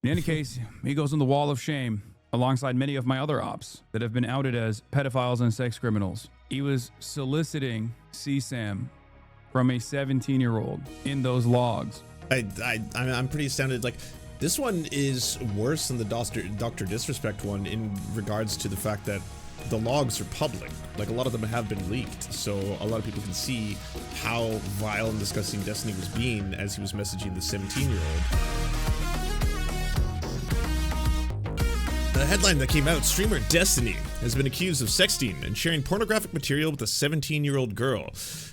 In any case, he goes on the wall of shame alongside many of my other ops that have been outed as pedophiles and sex criminals. He was soliciting CSAM from a 17-year-old in those logs. I'm pretty astounded. Like, this one is worse than the Dr. Disrespect one in regards to the fact that the logs are public. Like, a lot of them have been leaked, so a lot of people can see how vile and disgusting Destiny was being as he was messaging the 17-year-old. The headline that came out, streamer Destiny has been accused of sexting and sharing pornographic material with a 17-year-old girl.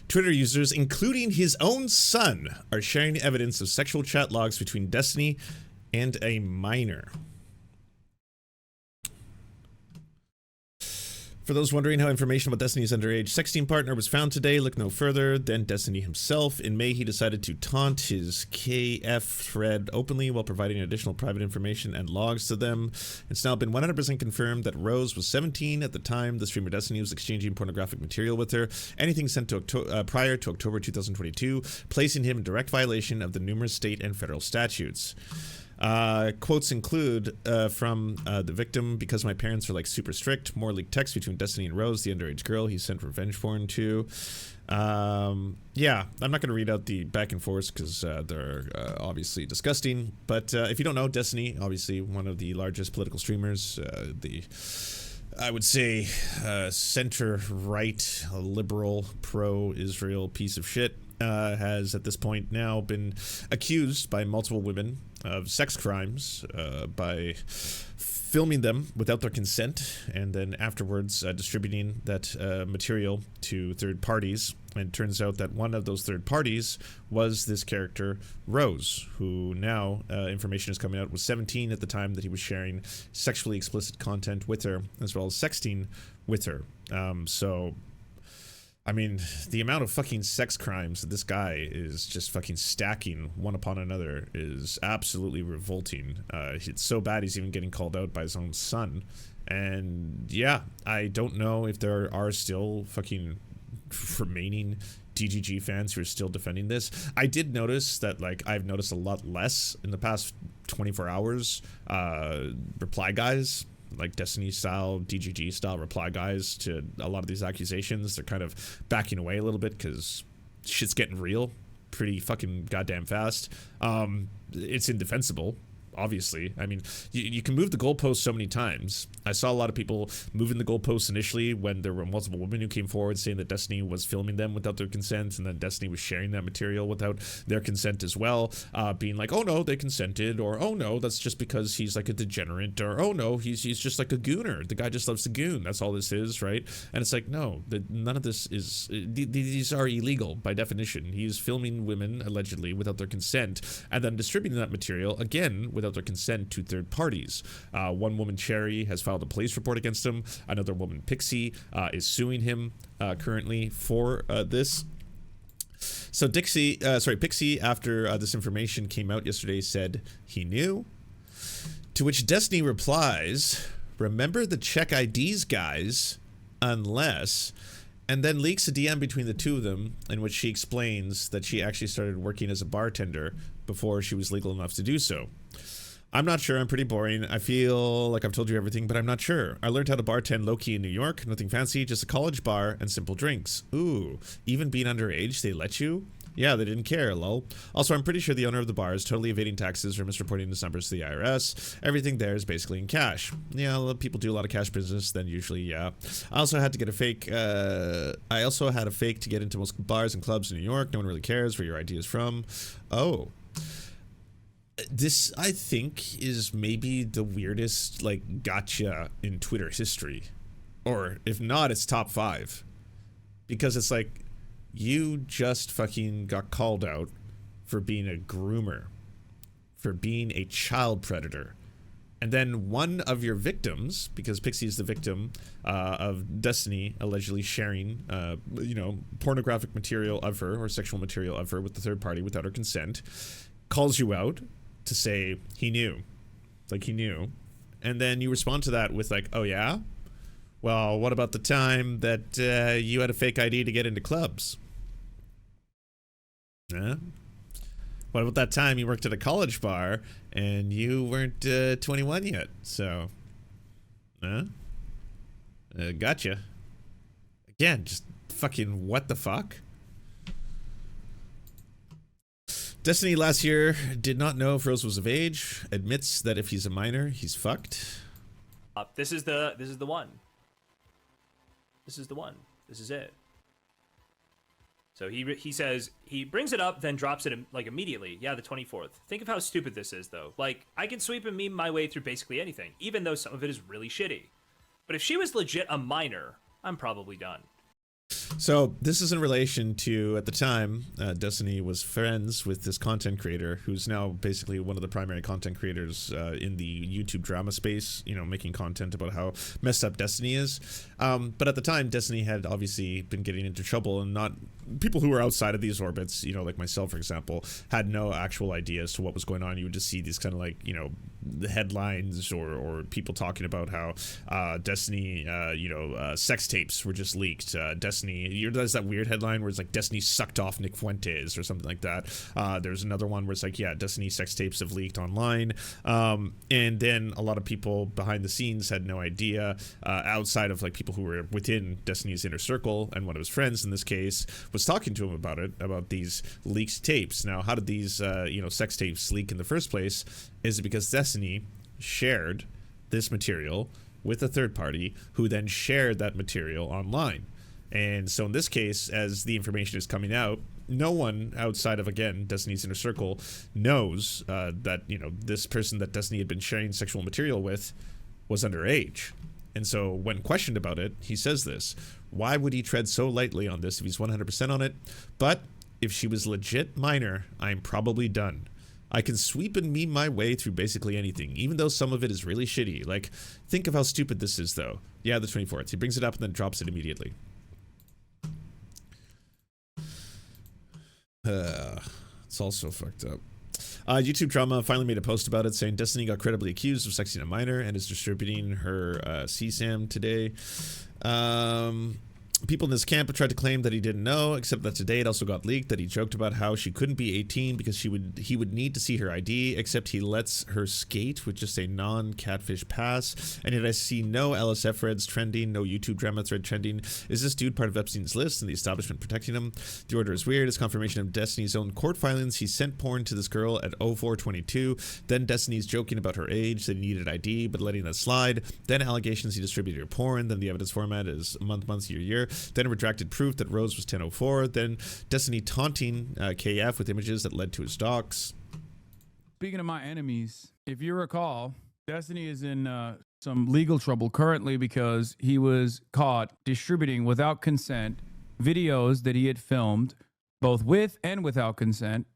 Twitter users, including his own son, are sharing evidence of sexual chat logs between Destiny and a minor. For those wondering how information about Destiny's underage sexting partner was found today, look no further than Destiny himself. In May, he decided to taunt his KF thread openly while providing additional private information and logs to them. It's now been 100% confirmed that Rose was 17 at the time the streamer Destiny was exchanging pornographic material with her. Anything sent to prior to October 2022, placing him in direct violation of the numerous state and federal statutes. Quotes include from the victim, because my parents are like super strict, more leaked text between Destiny and Rose, the underage girl he sent revenge porn to. Yeah, I'm not going to read out the back and forth because they're obviously disgusting. But if you don't know, Destiny, obviously one of the largest political streamers, I would say center-right, liberal, pro-Israel piece of shit, has at this point now been accused by multiple women of sex crimes by filming them without their consent and then afterwards distributing that material to third parties. And it turns out that one of those third parties was this character, Rose, who now, information is coming out, was 17 at the time that he was sharing sexually explicit content with her, as well as sexting with her. So, I mean, the amount of fucking sex crimes that this guy is just fucking stacking one upon another is absolutely revolting. It's so bad he's even getting called out by his own son. And yeah, I don't know if there are still fucking remaining DGG fans who are still defending this. I did notice that, like, I've noticed a lot less in the past 24 hours reply guys, like Destiny style, DGG style reply guys to a lot of these accusations. They're kind of backing away a little bit because shit's getting real pretty fucking goddamn fast. It's indefensible, obviously. I mean, you can move the goalposts so many times. I saw a lot of people moving the goalposts initially when there were multiple women who came forward saying that Destiny was filming them without their consent, and then Destiny was sharing that material without their consent as well, being like, oh no, they consented, or oh no, that's just because he's like a degenerate, or oh no, he's just like a gooner. The guy just loves to goon. That's all this is, right? And it's like, no, none of this is, these are illegal by definition. He's filming women, allegedly, without their consent, and then distributing that material, again, without their consent to third parties. One woman, Cherry, has filed a police report against him. Another woman, Pixie, is suing him currently for this. So Pixie, after this information came out yesterday, said he knew. To which Destiny replies, "Remember the check IDs, guys, unless..." And then leaks a DM between the two of them in which she explains that she actually started working as a bartender before she was legal enough to do so. I'm not sure. I'm pretty boring. I feel like I've told you everything, but I'm not sure. I learned how to bartend low-key in New York. Nothing fancy, just a college bar and simple drinks. Ooh, even being underage, they let you? Yeah, they didn't care, lol. Also, I'm pretty sure the owner of the bar is totally evading taxes or misreporting his numbers to the IRS. Everything there is basically in cash. Yeah, a lot of people do a lot of cash business, then usually, yeah. I also had to get a fake, to get into most bars and clubs in New York. No one really cares where your ID is from. Oh. This, I think, is maybe the weirdest, like, gotcha in Twitter history. Or, if not, it's top 5. Because it's like, you just fucking got called out for being a groomer. For being a child predator. And then one of your victims, because Pixie is the victim of Destiny allegedly sharing, pornographic material of her, or sexual material of her with the third party without her consent, calls you out to say he knew, like he knew, and then you respond to that with like, oh yeah, well, what about the time that you had a fake ID to get into clubs? What about that time you worked at a college bar and you weren't 21 yet? So, gotcha. Again, just fucking what the fuck? Destiny last year did not know if Rose was of age. Admits that if he's a minor, he's fucked. This is the one. This is the one. This is it. So he says, he brings it up, then drops it like immediately. Yeah, the 24th. Think of how stupid this is, though. Like, I can sweep and meme my way through basically anything, even though some of it is really shitty. But if she was legit a minor, I'm probably done. So this is in relation to, at the time, Destiny was friends with this content creator who's now basically one of the primary content creators in the YouTube drama space, you know, making content about how messed up Destiny is. But at the time, Destiny had obviously been getting into trouble, and not people who were outside of these orbits, you know, like myself, for example, had no actual idea as to what was going on. You would just see these kind of like, you know, the headlines or people talking about how Destiny, sex tapes were just leaked. Destiny, there's that weird headline where it's like Destiny sucked off Nick Fuentes or something like that. There's another one where it's like, yeah, Destiny sex tapes have leaked online. And then a lot of people behind the scenes had no idea, outside of like people who were within Destiny's inner circle, and one of his friends in this case was talking to him about these leaked tapes. Now, how did these sex tapes leak in the first place? Is it because Destiny shared this material with a third party who then shared that material online? And so in this case, as the information is coming out, no one outside of, again, Destiny's inner circle knows that, you know, this person that Destiny had been sharing sexual material with was underage. And so when questioned about it, he says this: why would he tread so lightly on this if he's 100% on it? But if she was legit minor, I'm probably done. I can sweep and meme my way through basically anything, even though some of it is really shitty. Like, think of how stupid this is, though. Yeah, the 24th. He brings it up and then drops it immediately. It's all so fucked up. YouTube Drama finally made a post about it, saying Destiny got credibly accused of sexing a minor and is distributing her CSAM today. People in this camp have tried to claim that he didn't know, except that today it also got leaked that he joked about how she couldn't be 18 because he would need to see her ID, except he lets her skate with just a non-catfish pass. And yet I see no LSF threads trending, no YouTube drama thread trending. Is this dude part of Epstein's list and the establishment protecting him? The order is weird. It's confirmation of Destiny's own court filings. He sent porn to this girl at 0422. Then Destiny's joking about her age, that he needed ID, but letting that slide. Then allegations he distributed her porn. Then the evidence format is month, year. Then retracted proof that Rose was 1004. Then Destiny taunting KF with images that led to his docs. Speaking of my enemies, if you recall, Destiny is in some legal trouble currently because he was caught distributing without consent videos that he had filmed, both with and without consent,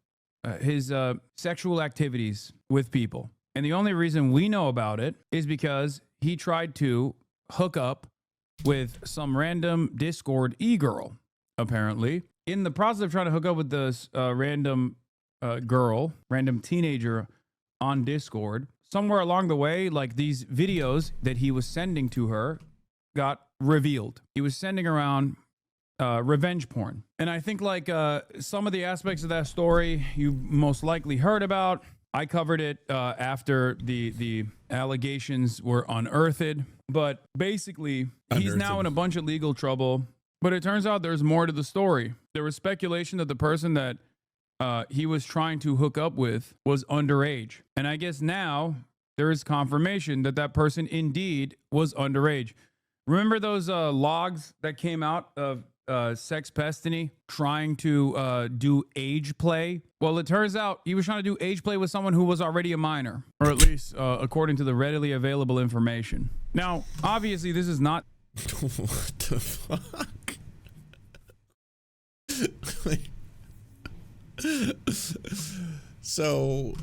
his sexual activities with people. And the only reason we know about it is because he tried to hook up with some random Discord e-girl, apparently. In the process of trying to hook up with this random teenager on Discord, somewhere along the way, like, these videos that he was sending to her got revealed. He was sending around revenge porn. And I think, like, some of the aspects of that story you most likely heard about. I covered it after the allegations were unearthed. But basically, he's now in a bunch of legal trouble. But it turns out there's more to the story. There was speculation that the person that he was trying to hook up with was underage. And I guess now there is confirmation that that person indeed was underage. Remember those logs that came out of Sex Pestiny trying to do age play? Well, it turns out he was trying to do age play with someone who was already a minor, or at least according to the readily available information. Now, obviously, this is not. What the fuck? So,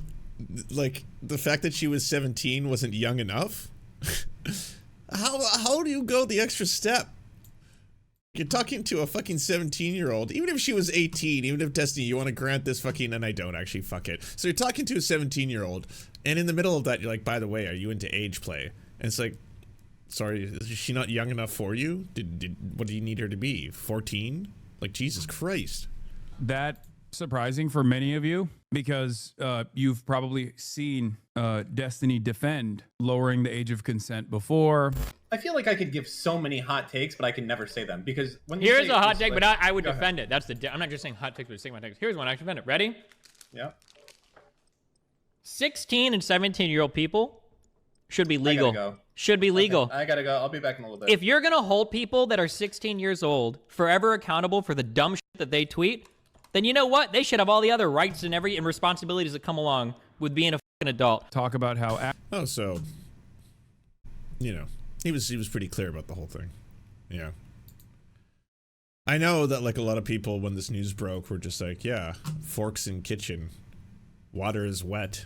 like, the fact that she was 17 wasn't young enough? How do you go the extra step? You're talking to a fucking 17-year-old, even if she was 18, even if Destiny, you want to grant this fucking, and I don't actually, fuck it. So you're talking to a 17-year-old, and in the middle of that, you're like, by the way, are you into age play? And it's like, sorry, is she not young enough for you? What do you need her to be? 14? Like, Jesus Christ. That surprising for many of you because you've probably seen Destiny defend lowering the age of consent before. I feel like I could give so many hot takes, but I can never say them because when here's a hot take, but I would Go defend it. That's I'm not just saying hot takes, but saying my takes. Here's one I defend it. Ready? Yeah. 16 and 17-year-old people should be legal. I gotta go. Should be legal. Okay, I gotta go. I'll be back in a little bit. If you're gonna hold people that are 16 years old forever accountable for the dumb shit that they tweet, then you know what? They should have all the other rights and responsibilities that come along with being a fucking adult. Talk about how so you know, he was pretty clear about the whole thing. Yeah. I know that like a lot of people when this news broke were just like, yeah, forks in kitchen, water is wet,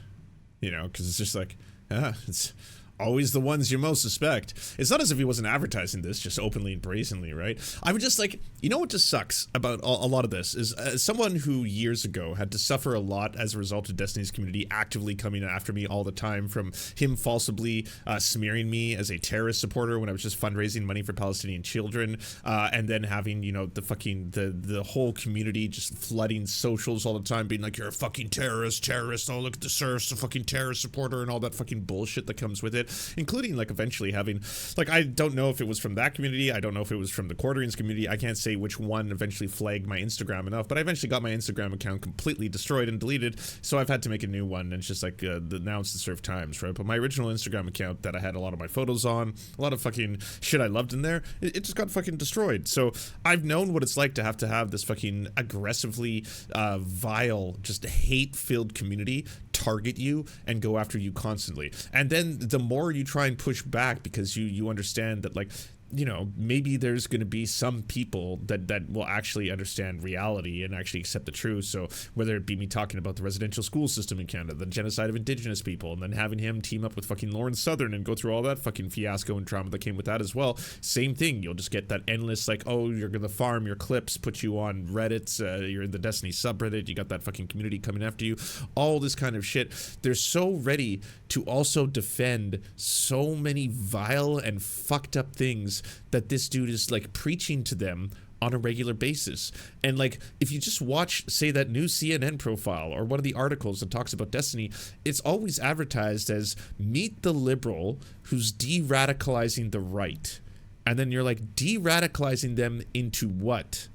you know, because it's just like, it's always the ones you most suspect. It's not as if he wasn't advertising this just openly and brazenly, right? I would just like, you know what just sucks about a lot of this is someone who years ago had to suffer a lot as a result of Destiny's community actively coming after me all the time, from him falsely smearing me as a terrorist supporter when I was just fundraising money for Palestinian children, and then having, you know, the whole community just flooding socials all the time being like, you're a fucking terrorist, oh look at the Serfs, a fucking terrorist supporter, and all that fucking bullshit that comes with it. Including like eventually having, like, I don't know if it was from that community, I don't know if it was from the Quarterings community, I can't say which one eventually flagged my Instagram enough, but I eventually got my Instagram account completely destroyed and deleted, so I've had to make a new one, and it's just like, now it's the Serf Times, right? But my original Instagram account that I had a lot of my photos on, a lot of fucking shit I loved in there, it just got fucking destroyed. So I've known what it's like to have this fucking aggressively vile, just hate-filled community target you and go after you constantly. And then the more you try and push back because you understand that, like, you know, maybe there's going to be some people that will actually understand reality and actually accept the truth. So whether it be me talking about the residential school system in Canada, the genocide of Indigenous people, and then having him team up with fucking Lawrence Southern and go through all that fucking fiasco and trauma that came with that as well. Same thing. You'll just get that endless, like, oh, you're going to farm your clips, put you on Reddit, you're in the Destiny subreddit, you got that fucking community coming after you, all this kind of shit. They're so ready to also defend so many vile and fucked up things that this dude is like preaching to them on a regular basis. And like, if you just watch, say, that new CNN profile or one of the articles that talks about Destiny, it's always advertised as meet the liberal who's de-radicalizing the right. And then you're like, de-radicalizing them into what?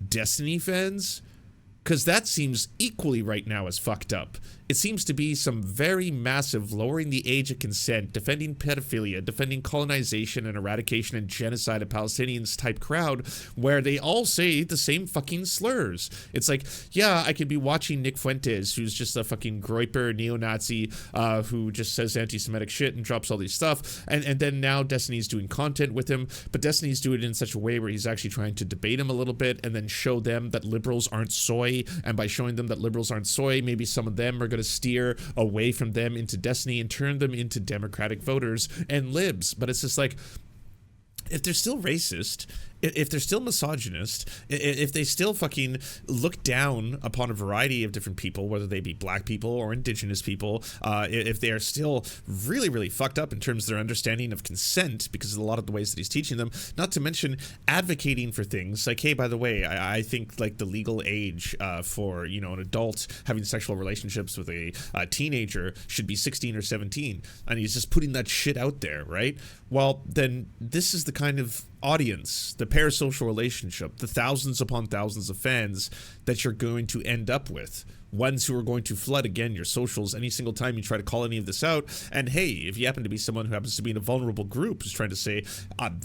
Destiny fans? Because that seems equally right now as fucked up. It seems to be some very massive lowering the age of consent, defending pedophilia, defending colonization and eradication and genocide of Palestinians type crowd, where they all say the same fucking slurs. It's like, yeah, I could be watching Nick Fuentes, who's just a fucking groiper neo-Nazi who just says anti-Semitic shit and drops all these stuff, and then now Destiny's doing content with him, but Destiny's doing it in such a way where he's actually trying to debate him a little bit and then show them that liberals aren't soy, and by showing them that liberals aren't soy, maybe some of them are going to steer away from them into Destiny and turn them into Democratic voters and libs. But it's just like, if they're still racist, if they're still misogynist, if they still fucking look down upon a variety of different people, whether they be black people or indigenous people, if they are still really, really fucked up in terms of their understanding of consent because of a lot of the ways that he's teaching them, not to mention advocating for things like, hey, by the way, I think like the legal age for, you know, an adult having sexual relationships with a teenager should be 16 or 17, and he's just putting that shit out there, right? Well, then this is the kind of audience, the parasocial relationship, the thousands upon thousands of fans that you're going to end up with. Ones who are going to flood, again, your socials any single time you try to call any of this out. And hey, if you happen to be someone who happens to be in a vulnerable group who's trying to say,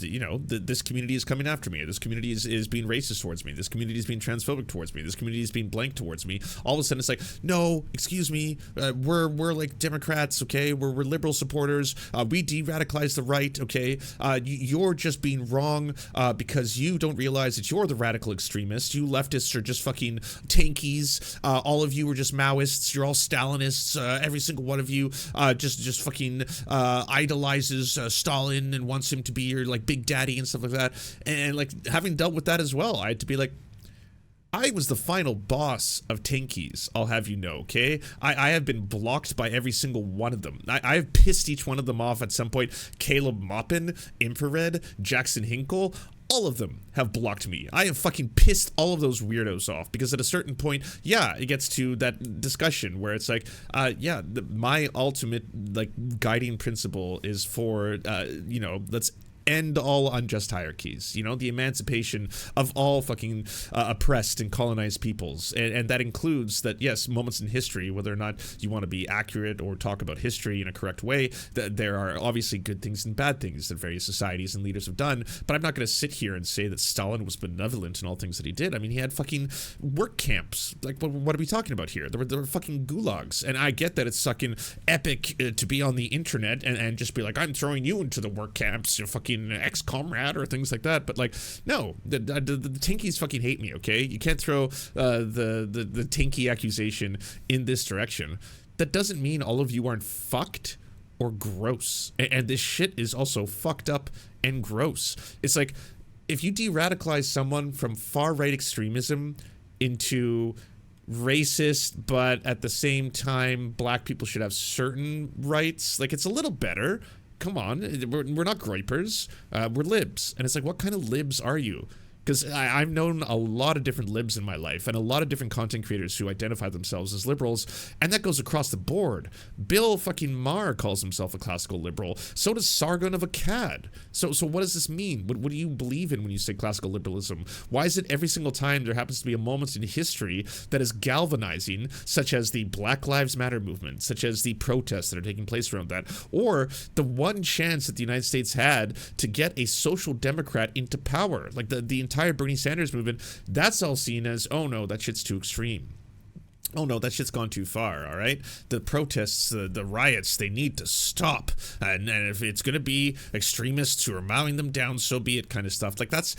you know, this community is coming after me, this community is being racist towards me, this community is being transphobic towards me, this community is being blank towards me, all of a sudden it's like, no, excuse me, we're like Democrats, okay, we're liberal supporters, we de-radicalize the right, okay, you're just being wrong because you don't realize that you're the radical extremist, you leftists are just fucking tankies, all of you are just Maoists, you're all Stalinists, every single one of you just fucking idolizes Stalin and wants him to be your like big daddy and stuff like that. And like, having dealt with that as well, I had to be like, I was the final boss of tankies, I'll have you know, okay? I have been blocked by every single one of them. I've pissed each one of them off at some point. Caleb Maupin, Infrared, Jackson Hinkle, all of them have blocked me. I have fucking pissed all of those weirdos off because at a certain point, yeah, it gets to that discussion where it's like, my ultimate like guiding principle is for, let's end all unjust hierarchies, the emancipation of all fucking oppressed and colonized peoples. And that includes that, yes, moments in history, whether or not you want to be accurate or talk about history in a correct way, that there are obviously good things and bad things that various societies and leaders have done. But I'm not going to sit here and say that Stalin was benevolent in all things that he did. I mean, he had fucking work camps. Like, what are we talking about here? There were fucking gulags. And I get that it's fucking epic to be on the internet and just be like, I'm throwing you into the work camps, you fucking ex-comrade or things like that, but like, no, the Tinkies fucking hate me, okay? You can't throw the Tinky accusation in this direction. That doesn't mean all of you aren't fucked or gross, and this shit is also fucked up and gross. It's like, if you de-radicalize someone from far-right extremism into racist, but at the same time, black people should have certain rights, like, it's a little better. Come on, we're not gripers, we're libs. And it's like, what kind of libs are you? Because I've known a lot of different libs in my life and a lot of different content creators who identify themselves as liberals, and that goes across the board. Bill fucking Maher calls himself a classical liberal. So does Sargon of Akkad. So what does this mean? What do you believe in when you say classical liberalism? Why is it every single time there happens to be a moment in history that is galvanizing, such as the Black Lives Matter movement, such as the protests that are taking place around that, or the one chance that the United States had to get a social democrat into power, like the entire Bernie Sanders movement, that's all seen as, oh no, that shit's too extreme. Oh no, that shit's gone too far, all right? The protests, the riots, they need to stop. And if it's going to be extremists who are mowing them down, so be it kind of stuff. Like, that's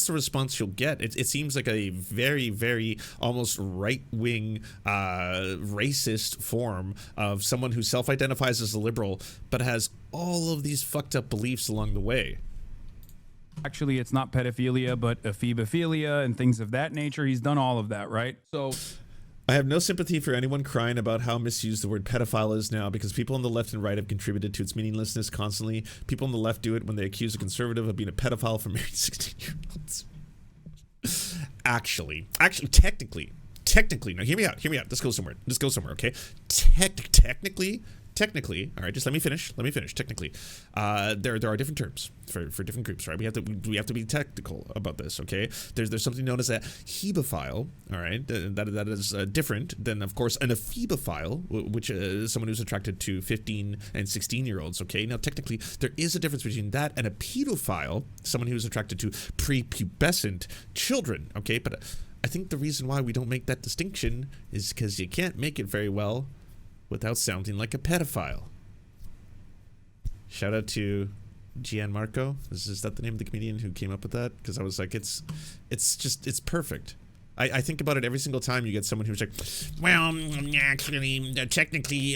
the response you'll get. It seems like a very, very almost right-wing racist form of someone who self-identifies as a liberal, but has all of these fucked up beliefs along the way. Actually, it's not pedophilia, but ephebophilia and things of that nature. He's done all of that, right? So I have no sympathy for anyone crying about how misused the word pedophile is now, because people on the left and right have contributed to its meaninglessness constantly. People on the left do it when they accuse a conservative of being a pedophile for marrying 16-year-olds. Actually, technically, now hear me out. Let's go somewhere, okay? Technically, all right, just let me finish. Technically, there are different terms for different groups, right? We have to be technical about this, okay? There's something known as a hebophile, all right? That is different than, of course, an ephebophile, which is someone who's attracted to 15 and 16-year-olds, okay? Now, technically, there is a difference between that and a pedophile, someone who's attracted to prepubescent children, okay? But I think the reason why we don't make that distinction is because you can't make it very well without sounding like a pedophile. Shout out to Gianmarco. Is that the name of the comedian who came up with that? Because I was like, it's perfect. I think about it every single time you get someone who's like, well, actually, technically,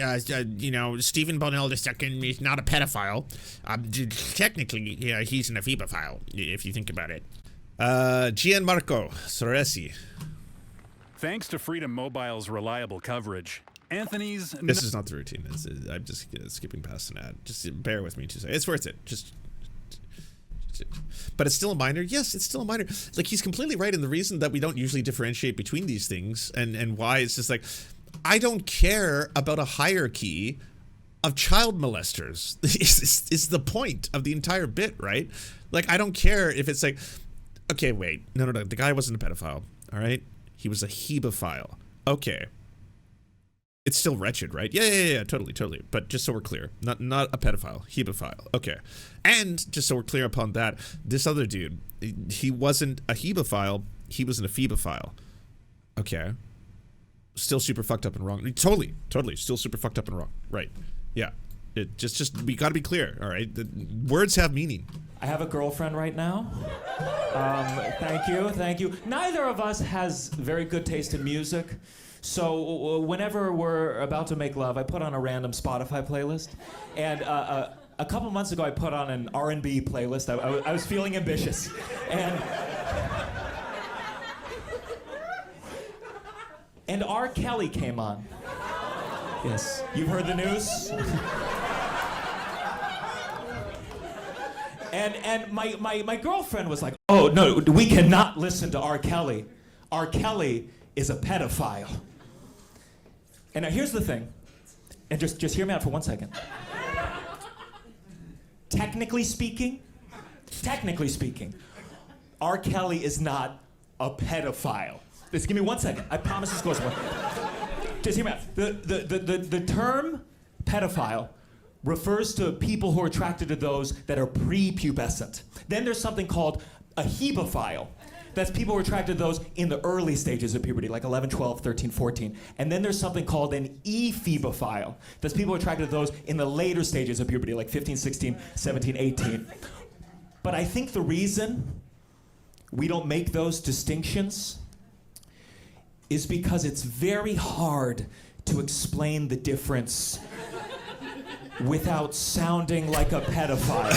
Stephen Bonnell II is not a pedophile. Technically, he's an ephebophile, if you think about it. Gianmarco Soresi. Thanks to Freedom Mobile's reliable coverage, Anthony's... This is not the routine. I'm just skipping past an ad. Just bear with me 2 seconds. It's worth it. But it's still a minor? Yes, it's still a minor. Like, he's completely right in the reason that we don't usually differentiate between these things and why it's just like, I don't care about a hierarchy of child molesters. Is the point of the entire bit, right? Like, I don't care if it's like, okay, wait. No. The guy wasn't a pedophile, all right? He was a hebophile. Okay. It's still wretched, right? Yeah, totally. But just so we're clear, not a pedophile, hebophile. Okay. And just so we're clear upon that, this other dude, he wasn't a hebophile, he was an ephebophile. Okay. Still super fucked up and wrong. Totally. Still super fucked up and wrong. Right. Yeah. It just we got to be clear, all right? The words have meaning. I have a girlfriend right now. Thank you. Neither of us has very good taste in music. So whenever we're about to make love, I put on a random Spotify playlist. And a couple months ago, I put on an R&B playlist. I was feeling ambitious. And R. Kelly came on. Yes. You've heard the news? And my girlfriend was like, oh, no, we cannot listen to R. Kelly. R. Kelly is a pedophile. And now here's the thing. And just hear me out for 1 second. Technically speaking, R. Kelly is not a pedophile. Just give me 1 second. I promise this goes well. Just hear me out. The term pedophile refers to people who are attracted to those that are prepubescent. Then there's something called a hebophile. That's people who are attracted to those in the early stages of puberty, like 11, 12, 13, 14. And then there's something called an ephebophile. That's people who are attracted to those in the later stages of puberty, like 15, 16, 17, 18. But I think the reason we don't make those distinctions is because it's very hard to explain the difference without sounding like a pedophile.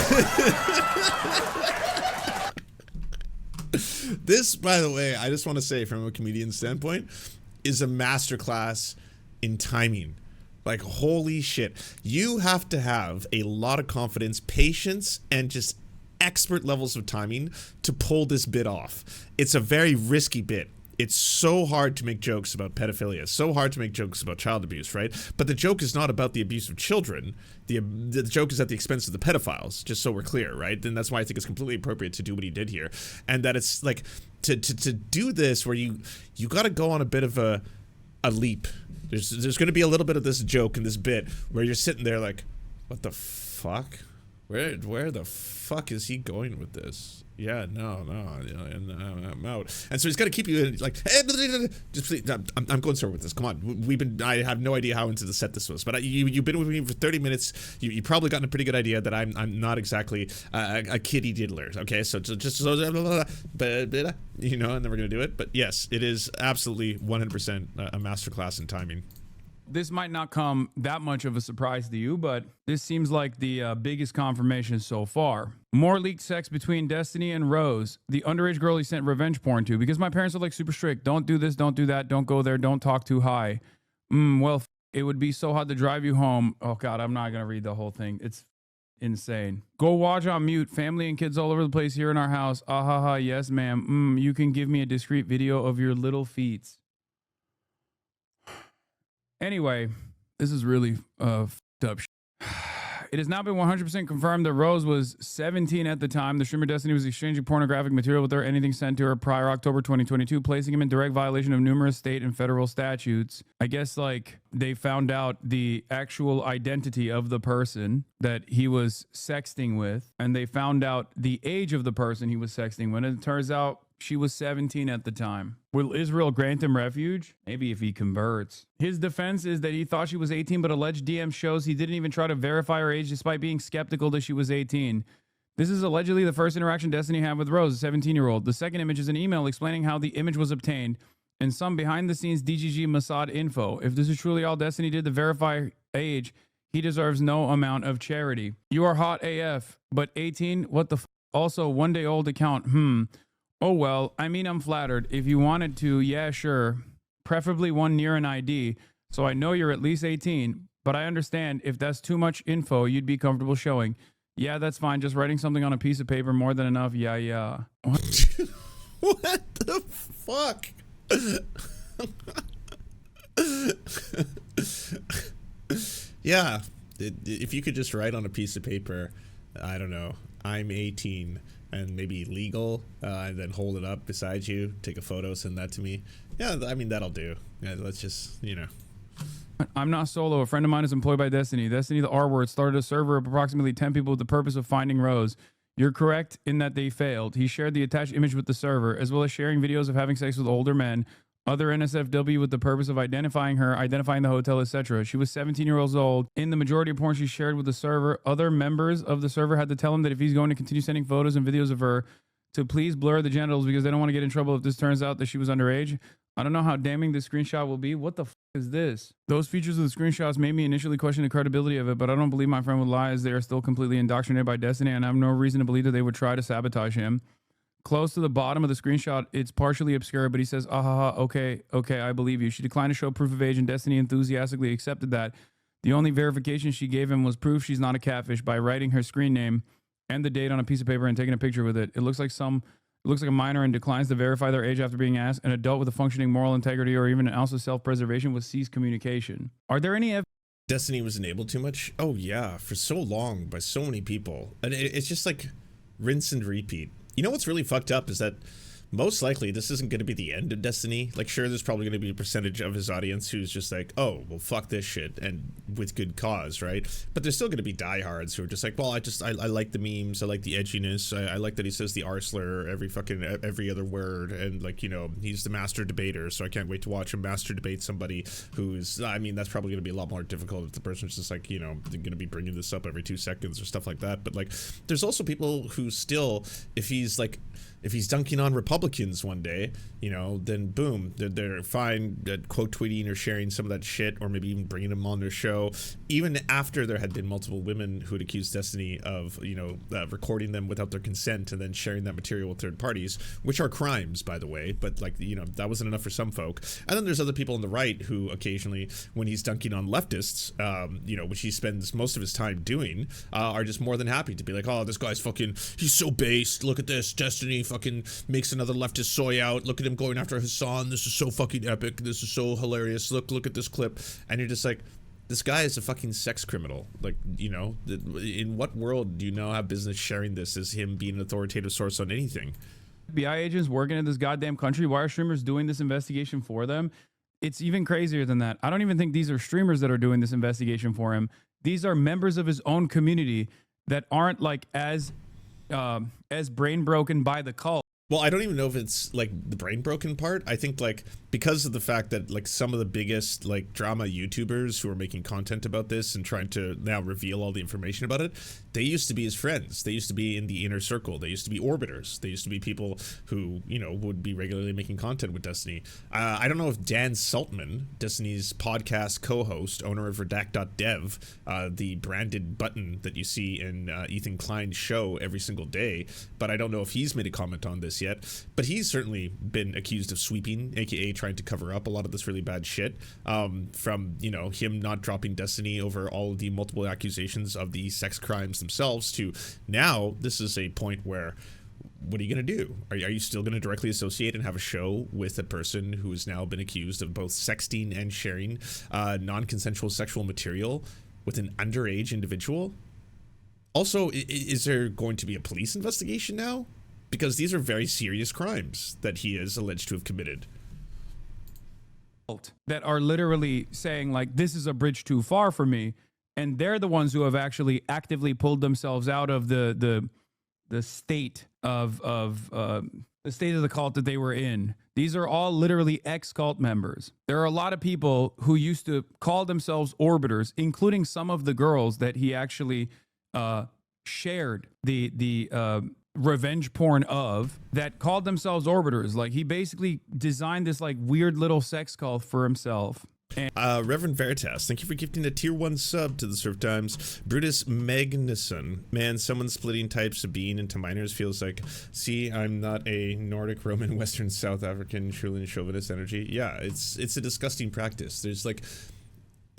This, by the way, I just want to say from a comedian standpoint, is a masterclass in timing. Like, holy shit. You have to have a lot of confidence, patience, and just expert levels of timing to pull this bit off. It's a very risky bit. It's so hard to make jokes about pedophilia. It's so hard to make jokes about child abuse, right? But the joke is not about the abuse of children. The joke is at the expense of the pedophiles, just so we're clear, right? And that's why I think it's completely appropriate to do what he did here. And that it's like, to do this where you got to go on a bit of a leap. There's going to be a little bit of this joke in this bit where you're sitting there like, what the fuck? Where the fuck is he going with this? Yeah, no, I'm out. And so he's got to keep you in, like, hey, just please, I'm going somewhere with this. Come on, I have no idea how into the set this was, but you've been with me for 30 minutes. You probably gotten a pretty good idea that I'm not exactly a kiddie diddler. Okay, so just you know, and then we're gonna do it. But yes, it is absolutely 100% a masterclass in timing. This might not come that much of a surprise to you, but this seems like the biggest confirmation so far. More leaked sex between Destiny and Rose, the underage girl he sent revenge porn to, because my parents are like super strict. Don't do this, don't do that, don't go there, don't talk too high. Well, it would be so hard to drive you home. Oh God, I'm not gonna read the whole thing. It's insane. Go watch on mute. Family and kids all over the place here in our house. Ah ha ha, yes ma'am. You can give me a discreet video of your little feet. Anyway, this is really f***ed up shit. It has now been 100% confirmed that Rose was 17 at the time. The streamer Destiny was exchanging pornographic material with her, anything sent to her prior October 2022, placing him in direct violation of numerous state and federal statutes. I guess, like, they found out the actual identity of the person that he was sexting with, and they found out the age of the person he was sexting with, and it turns out she was 17 at the time. Will Israel grant him refuge? Maybe if he converts. His defense is that he thought she was 18, but alleged DM shows he didn't even try to verify her age despite being skeptical that she was 18. This is allegedly the first interaction Destiny had with Rose, a 17-year-old. The second image is an email explaining how the image was obtained and some behind-the-scenes DGG Mossad info. If this is truly all Destiny did to verify age, he deserves no amount of charity. You are hot AF, but 18? What the f***? Also, one-day-old account. Oh, well, I mean, I'm flattered. If you wanted to, yeah, sure. Preferably one near an ID, so I know you're at least 18. But I understand if that's too much info you'd be comfortable showing. Yeah, that's fine. Just writing something on a piece of paper, more than enough. Yeah. What the fuck? Yeah, if you could just write on a piece of paper, I don't know, I'm 18 and maybe legal, and then hold it up beside you, take a photo, send that to me. Yeah, I mean, that'll do. Yeah, let's just, you know. I'm not solo. A friend of mine is employed by Destiny. Destiny, the R word, started a server of approximately 10 people with the purpose of finding Rose. You're correct in that they failed. He shared the attached image with the server, as well as sharing videos of having sex with older men, other NSFW with the purpose of identifying her, identifying the hotel, etc. She was 17 years old. In the majority of porn she shared with the server, other members of the server had to tell him that if he's going to continue sending photos and videos of her, to please blur the genitals because they don't want to get in trouble if this turns out that she was underage. I don't know how damning this screenshot will be. What the f is this? Those features of the screenshots made me initially question the credibility of it, but I don't believe my friend would lie, as they are still completely indoctrinated by Destiny, and I have no reason to believe that they would try to sabotage him. Close to the bottom of the screenshot, it's partially obscure, but he says, okay, I believe you. She declined to show proof of age, and Destiny enthusiastically accepted that. The only verification she gave him was proof she's not a catfish by writing her screen name and the date on a piece of paper and taking a picture with it. It looks like a minor and declines to verify their age after being asked. An adult with a functioning moral integrity or even an ounce of self-preservation would cease communication. Are there any Destiny was enabled too much? Oh yeah, for so long by so many people. And it's just like rinse and repeat. You know what's really fucked up is that most likely this isn't going to be the end of Destiny. Like, sure, there's probably going to be a percentage of his audience who's just like, oh, well, fuck this shit, and with good cause, right? But there's still going to be diehards who are just like, well, I like the memes, I like the edginess, I like that he says the R slur every other word, and like, you know, he's the master debater, so I can't wait to watch him master debate somebody who's, I mean, that's probably going to be a lot more difficult if the person's just like, you know, they're going to be bringing this up every 2 seconds or stuff like that. But like, there's also people who still, if he's dunking on Republicans one day, you know, then boom, they're fine quote tweeting or sharing some of that shit, or maybe even bringing them on their show, even after there had been multiple women who had accused Destiny of, you know, recording them without their consent and then sharing that material with third parties, which are crimes, by the way. But like, you know, that wasn't enough for some folk. And then there's other people on the right who occasionally, when he's dunking on leftists, you know, which he spends most of his time doing, are just more than happy to be like, oh, this guy's fucking, he's so based. Look at this, Destiny fucking makes another leftist soy out. Look at him going after Hasan. This is so fucking epic. This is so hilarious. Look at this clip. And you're just like, this guy is a fucking sex criminal. Like, you know, in what world do you now have business sharing this as him being an authoritative source on anything? FBI agents working in this goddamn country? Why are streamers doing this investigation for them? It's even crazier than that. I don't even think these are streamers that are doing this investigation for him. These are members of his own community that aren't like as brain broken by the cult. Well, I don't even know if it's like the brain broken part. I think like because of the fact that like some of the biggest like drama YouTubers who are making content about this and trying to now reveal all the information about it, they used to be his friends. They used to be in the inner circle. They used to be orbiters. They used to be people who, you know, would be regularly making content with Destiny. I don't know if Dan Saltman, Destiny's podcast co-host, owner of Redact.dev, the branded button that you see in Ethan Klein's show every single day, but I don't know if he's made a comment on this yet. But he's certainly been accused of sweeping, aka trying to cover up a lot of this really bad shit, from, you know, him not dropping Destiny over all of the multiple accusations of the sex crimes themselves to now this is a point where, what are you going to do? Are you still going to directly associate and have a show with a person who has now been accused of both sexting and sharing non-consensual sexual material with an underage individual? Also, is there going to be a police investigation now? Because these are very serious crimes that he is alleged to have committed. That are literally saying like, this is a bridge too far for me. And they're the ones who have actually actively pulled themselves out of the state of the state of the cult that they were in. These are all literally ex-cult members. There are a lot of people who used to call themselves orbiters, including some of the girls that he actually shared the revenge porn of, that called themselves orbiters. Like, he basically designed this like weird little sex cult for himself. Reverend Veritas, thank you for gifting a tier 1 sub to the Serf Times. Brutus Magnuson, man, someone splitting types of being into minors feels like, see, I'm not a Nordic, Roman, Western, South African, Shulian chauvinist energy. Yeah, it's a disgusting practice. There's like,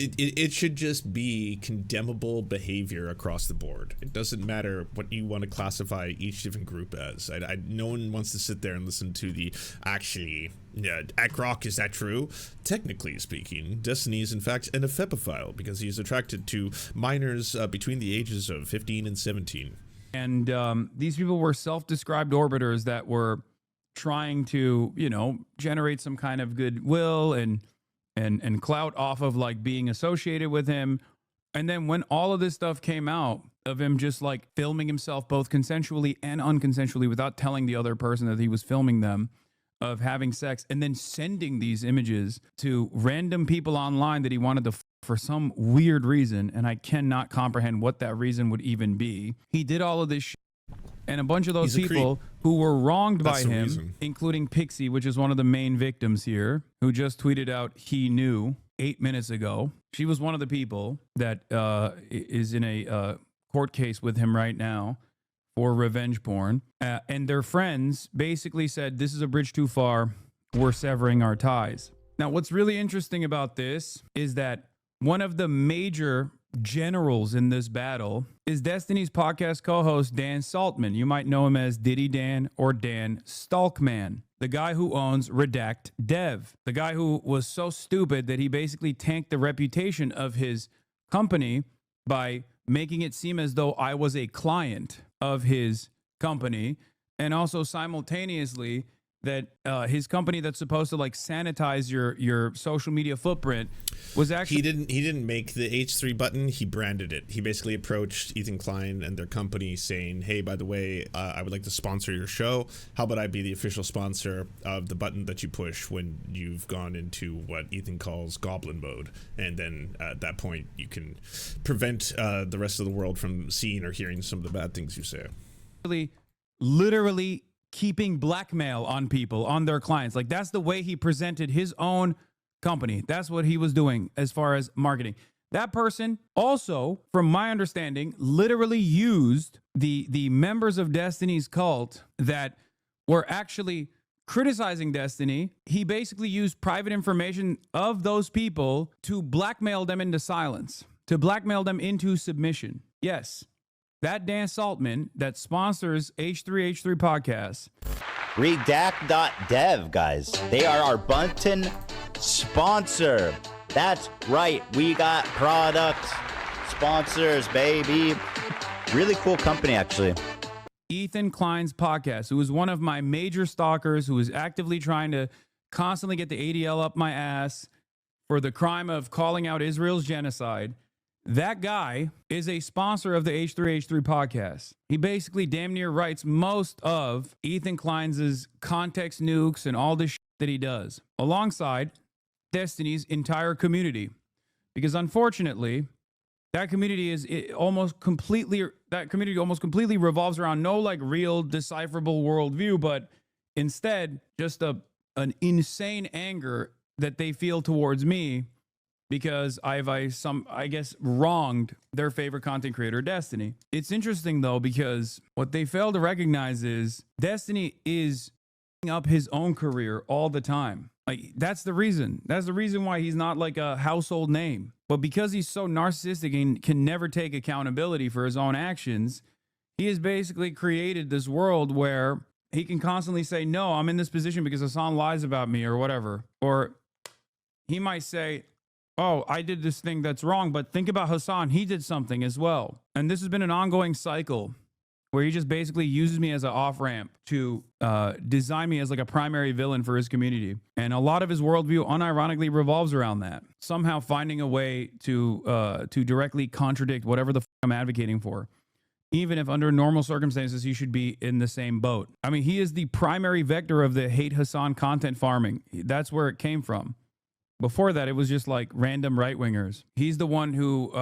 it should just be condemnable behavior across the board. It doesn't matter what you want to classify each different group as. No one wants to sit there and listen to the, actually, yeah, Akrok, is that true? Technically speaking, Destiny is in fact an ephebophile because he is attracted to minors between the ages of 15 and 17. And these people were self-described orbiters that were trying to, you know, generate some kind of goodwill and clout off of like being associated with him. And then when all of this stuff came out of him just like filming himself both consensually and unconsensually without telling the other person that he was filming them, of having sex, and then sending these images to random people online that he wanted to for some weird reason, and I cannot comprehend what that reason would even be. He did all of this shit. And a bunch of those people who were wronged by him, including Pixie, which is one of the main victims here, who just tweeted out he knew 8 minutes ago. She was one of the people that is in a court case with him right now for revenge porn. And their friends basically said, this is a bridge too far. We're severing our ties. Now, what's really interesting about this is that one of the major generals in this battle is Destiny's podcast co-host Dan Saltman. You might know him as Diddy Dan or Dan Stalkman, the guy who owns Redact Dev, the guy who was so stupid that he basically tanked the reputation of his company by making it seem as though I was a client of his company, and also simultaneously that his company that's supposed to like sanitize your social media footprint was actually he didn't make the H3 button. He branded it. He basically approached Ethan Klein and their company saying, hey, by the way, I would like to sponsor your show. How about I be the official sponsor of the button that you push when you've gone into what Ethan calls goblin mode, and then at that point you can prevent the rest of the world from seeing or hearing some of the bad things you say. literally keeping blackmail on people, on their clients. Like, that's the way he presented his own company. That's what he was doing as far as marketing. That person also, from my understanding, literally used the members of Destiny's cult that were actually criticizing Destiny. He basically used private information of those people to blackmail them into silence, to blackmail them into submission. Yes, that Dan Saltman that sponsors H3H3 podcasts. Redact.dev, guys. They are our Bunton sponsor. That's right. We got product sponsors, baby. Really cool company, actually. Ethan Klein's podcast, who is one of my major stalkers, who is actively trying to constantly get the ADL up my ass for the crime of calling out Israel's genocide. That guy is a sponsor of the H3H3 podcast. He basically damn near writes most of Ethan Klein's context nukes and all this shit that he does, alongside Destiny's entire community. Because unfortunately, that community almost completely revolves around no like real decipherable worldview, but instead just an insane anger that they feel towards me because I guess wronged their favorite content creator, Destiny. It's interesting though, because what they fail to recognize is Destiny is up his own career all the time. Like, that's the reason. That's the reason why he's not like a household name. But because he's so narcissistic and can never take accountability for his own actions, he has basically created this world where he can constantly say, no, I'm in this position because Hasan lies about me or whatever. Or he might say, oh, I did this thing that's wrong, but think about Hasan. He did something as well. And this has been an ongoing cycle where he just basically uses me as an off-ramp to design me as like a primary villain for his community. And a lot of his worldview unironically revolves around that. Somehow finding a way to directly contradict whatever the f I'm advocating for. Even if under normal circumstances, he should be in the same boat. I mean, he is the primary vector of the hate Hasan content farming. That's where it came from. Before that, it was just like random right-wingers. He's the one who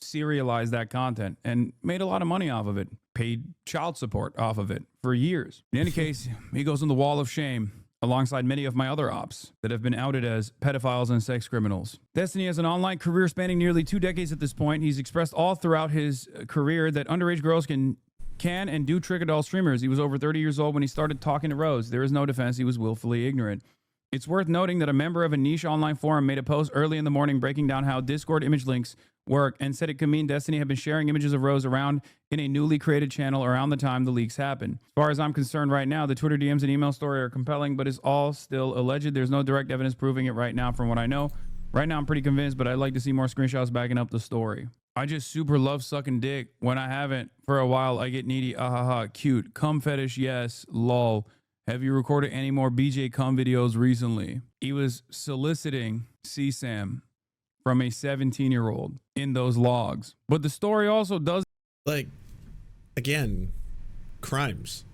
serialized that content and made a lot of money off of it, paid child support off of it for years. In any case, he goes on the wall of shame alongside many of my other ops that have been outed as pedophiles and sex criminals. Destiny has an online career spanning nearly 2 decades at this point. He's expressed all throughout his career that underage girls can and do trick adult streamers. He was over 30 years old when he started talking to Rose. There is no defense. He was willfully ignorant. It's worth noting that a member of a niche online forum made a post early in the morning breaking down how Discord image links work and said it could mean Destiny had been sharing images of Rose around in a newly created channel around the time the leaks happened. As far as I'm concerned right now, the Twitter DMs and email story are compelling, but is all still alleged. There's no direct evidence proving it right now from what I know. Right now, I'm pretty convinced, but I'd like to see more screenshots backing up the story. I just super love sucking dick. When I haven't for a while, I get needy. Ahaha, cute. Cum fetish, yes. Lol. Have you recorded any more BJ cum videos recently? He was soliciting CSAM from a 17-year-old in those logs. But the story also does, like, again, crimes.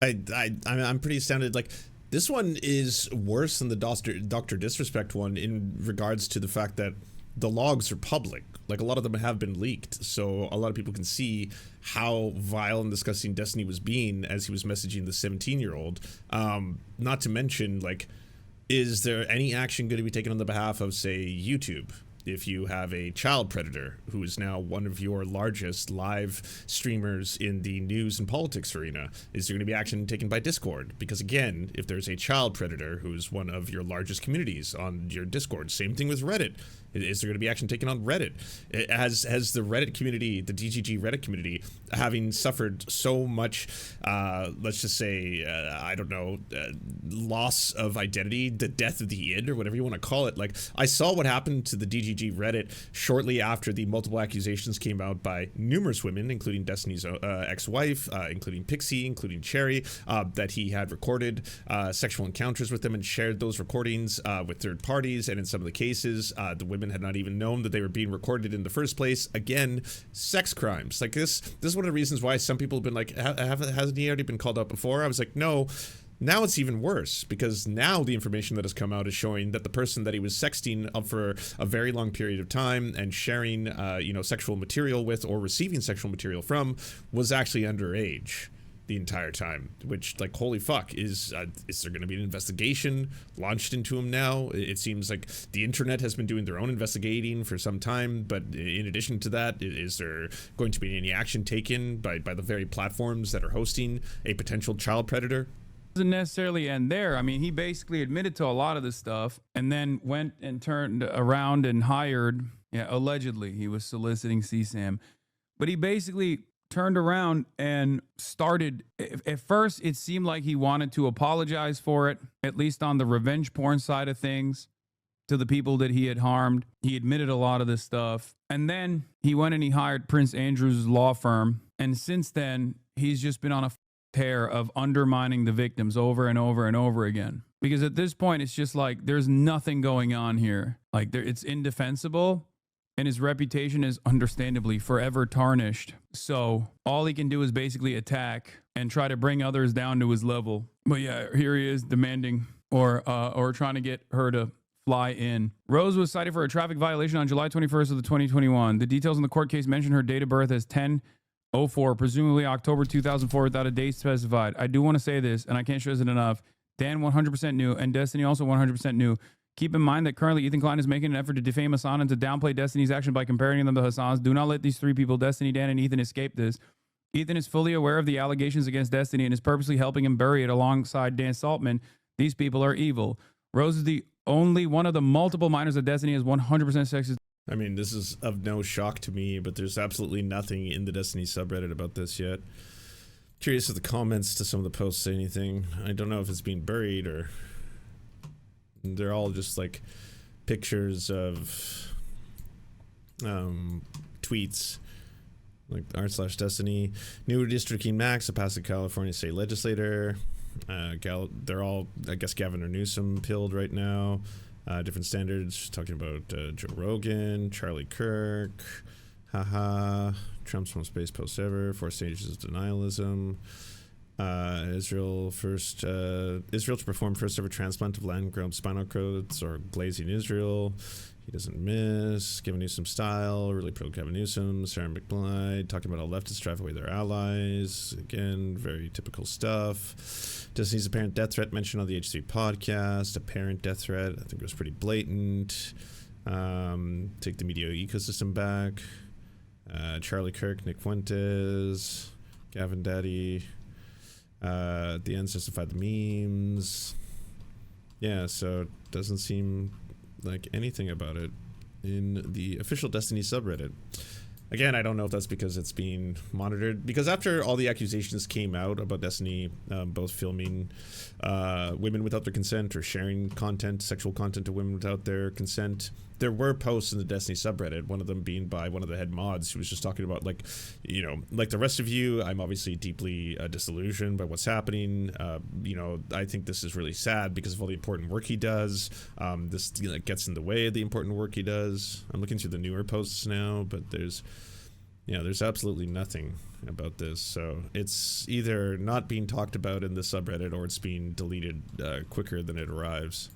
I'm pretty astounded. Like, this one is worse than the Dr. Disrespect one in regards to the fact that the logs are public. Like, a lot of them have been leaked, so a lot of people can see how vile and disgusting Destiny was being as he was messaging the 17-year-old. Not to mention, like, is there any action going to be taken on the behalf of, say, YouTube? If you have a child predator who is now one of your largest live streamers in the news and politics arena, is there going to be action taken by Discord? Because again, if there's a child predator who's one of your largest communities on your Discord, same thing with Reddit. Is there going to be action taken on Reddit? Has the Reddit community, the DGG Reddit community, having suffered so much, let's just say, I don't know, loss of identity, the death of the id, or whatever you want to call it. Like, I saw what happened to the DGG Reddit shortly after the multiple accusations came out by numerous women, including Destiny's ex-wife, including Pixie, including Cherry, that he had recorded sexual encounters with them and shared those recordings with third parties. And in some of the cases, the women had not even known that they were being recorded in the first place. Again, sex crimes. Like, this is one of the reasons why some people have been like, hasn't he already been called out before? I was like, no. Now it's even worse, because now the information that has come out is showing that the person that he was sexting up for a very long period of time and sharing, sexual material with or receiving sexual material from was actually underage the entire time. Which, like, holy fuck, is there going to be an investigation launched into him now? It seems like the internet has been doing their own investigating for some time, but in addition to that, is there going to be any action taken by the very platforms that are hosting a potential child predator? Doesn't necessarily end there. I mean, he basically admitted to a lot of this stuff and then went and turned around and hired, allegedly he was soliciting CSAM, but he basically turned around and started, at first it seemed like he wanted to apologize for it, at least on the revenge porn side of things, to the people that he had harmed. He admitted a lot of this stuff. And then he went and he hired Prince Andrew's law firm. And since then, he's just been on a tear of undermining the victims over and over and over again. Because at this point, it's just like, there's nothing going on here. Like, it's indefensible, and his reputation is understandably forever tarnished. So all he can do is basically attack and try to bring others down to his level. But yeah, here he is demanding or trying to get her to fly in. Rose was cited for a traffic violation on July 21st of the 2021. The details in the court case mention her date of birth as 10/04, presumably October 2004, without a date specified. I do want to say this, and I can't stress it enough. Dan 100% knew, and Destiny also 100% knew. Keep in mind that currently Ethan Klein is making an effort to defame Hasan and to downplay Destiny's action by comparing them to Hasan's. Do not let these three people, Destiny, Dan, and Ethan, escape this. Ethan is fully aware of the allegations against Destiny and is purposely helping him bury it alongside Dan Saltman. These people are evil. Rose is the only one of the multiple minors that Destiny is 100% sexist. I mean, this is of no shock to me, but there's absolutely nothing in the Destiny subreddit about this yet. Curious if the comments to some of the posts say anything. I don't know if it's being buried or... They're all just like pictures of tweets, like r/Destiny. New districting Max, a passive California state legislator. They're all, I guess, Gavin Newsom pilled right now. Different standards, talking about Joe Rogan, Charlie Kirk, haha, Trump's most based post ever, 4 stages of denialism. Israel to perform first ever transplant of land-grown spinal cords or glazing Israel. He doesn't miss. Gavin Newsom style, really pro Gavin Newsom. Sarah McBride talking about how leftists drive away their allies. Again, very typical stuff. Disney's apparent death threat mentioned on the H3 podcast. Apparent death threat, I think it was pretty blatant. Take the media ecosystem back. Charlie Kirk, Nick Fuentes, Gavin Daddy. At the end, justified the memes. Yeah, so it doesn't seem like anything about it in the official Destiny subreddit. Again, I don't know if that's because it's being monitored. Because after all the accusations came out about Destiny, both filming women without their consent or sharing content, sexual content to women without their consent, there were posts in the Destiny subreddit, one of them being by one of the head mods who was just talking about, like, like the rest of you, I'm obviously deeply disillusioned by what's happening. I think this is really sad because of all the important work he does. This gets in the way of the important work he does. I'm looking through the newer posts now, but there's absolutely nothing about this. So it's either not being talked about in the subreddit or it's being deleted quicker than it arrives.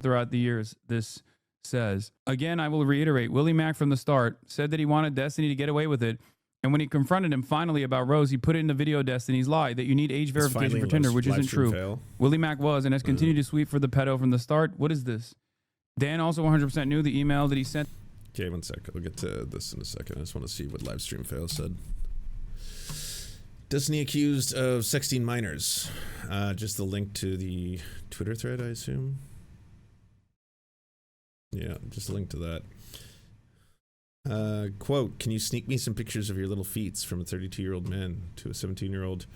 Throughout the years, this says, again, I will reiterate, Willie Mack from the start said that he wanted Destiny to get away with it. And when he confronted him finally about Rose, he put it in the video Destiny's lie that you need age verification for Tinder, which isn't true. Fail. Willie Mack was and has continued to sweep for the pedo from the start. What is this? Dan also 100% knew the email that he sent. Okay, one sec. I'll get to this in a second. I just want to see what livestream fail said. Destiny accused of sexting minors. Just the link to the Twitter thread, I assume. Yeah, just a link to that. Quote, can you sneak me some pictures of your little feets from a 32-year-old man to a 17-year-old?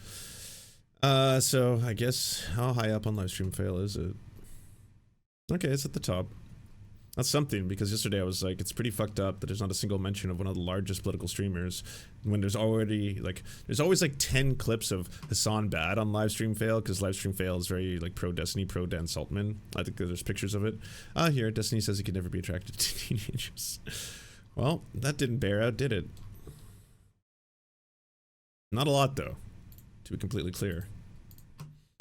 So I guess how high up on livestream fail is it? Okay, it's at the top. That's something, because yesterday I was like, it's pretty fucked up that there's not a single mention of one of the largest political streamers when there's already like, there's always like 10 clips of Hasan bad on livestream fail, because livestream fail is very like pro Destiny, pro Dan Saltman. I think there's pictures of it. Here, Destiny says he could never be attracted to teenagers. Well, that didn't bear out, did it? Not a lot, though, to be completely clear.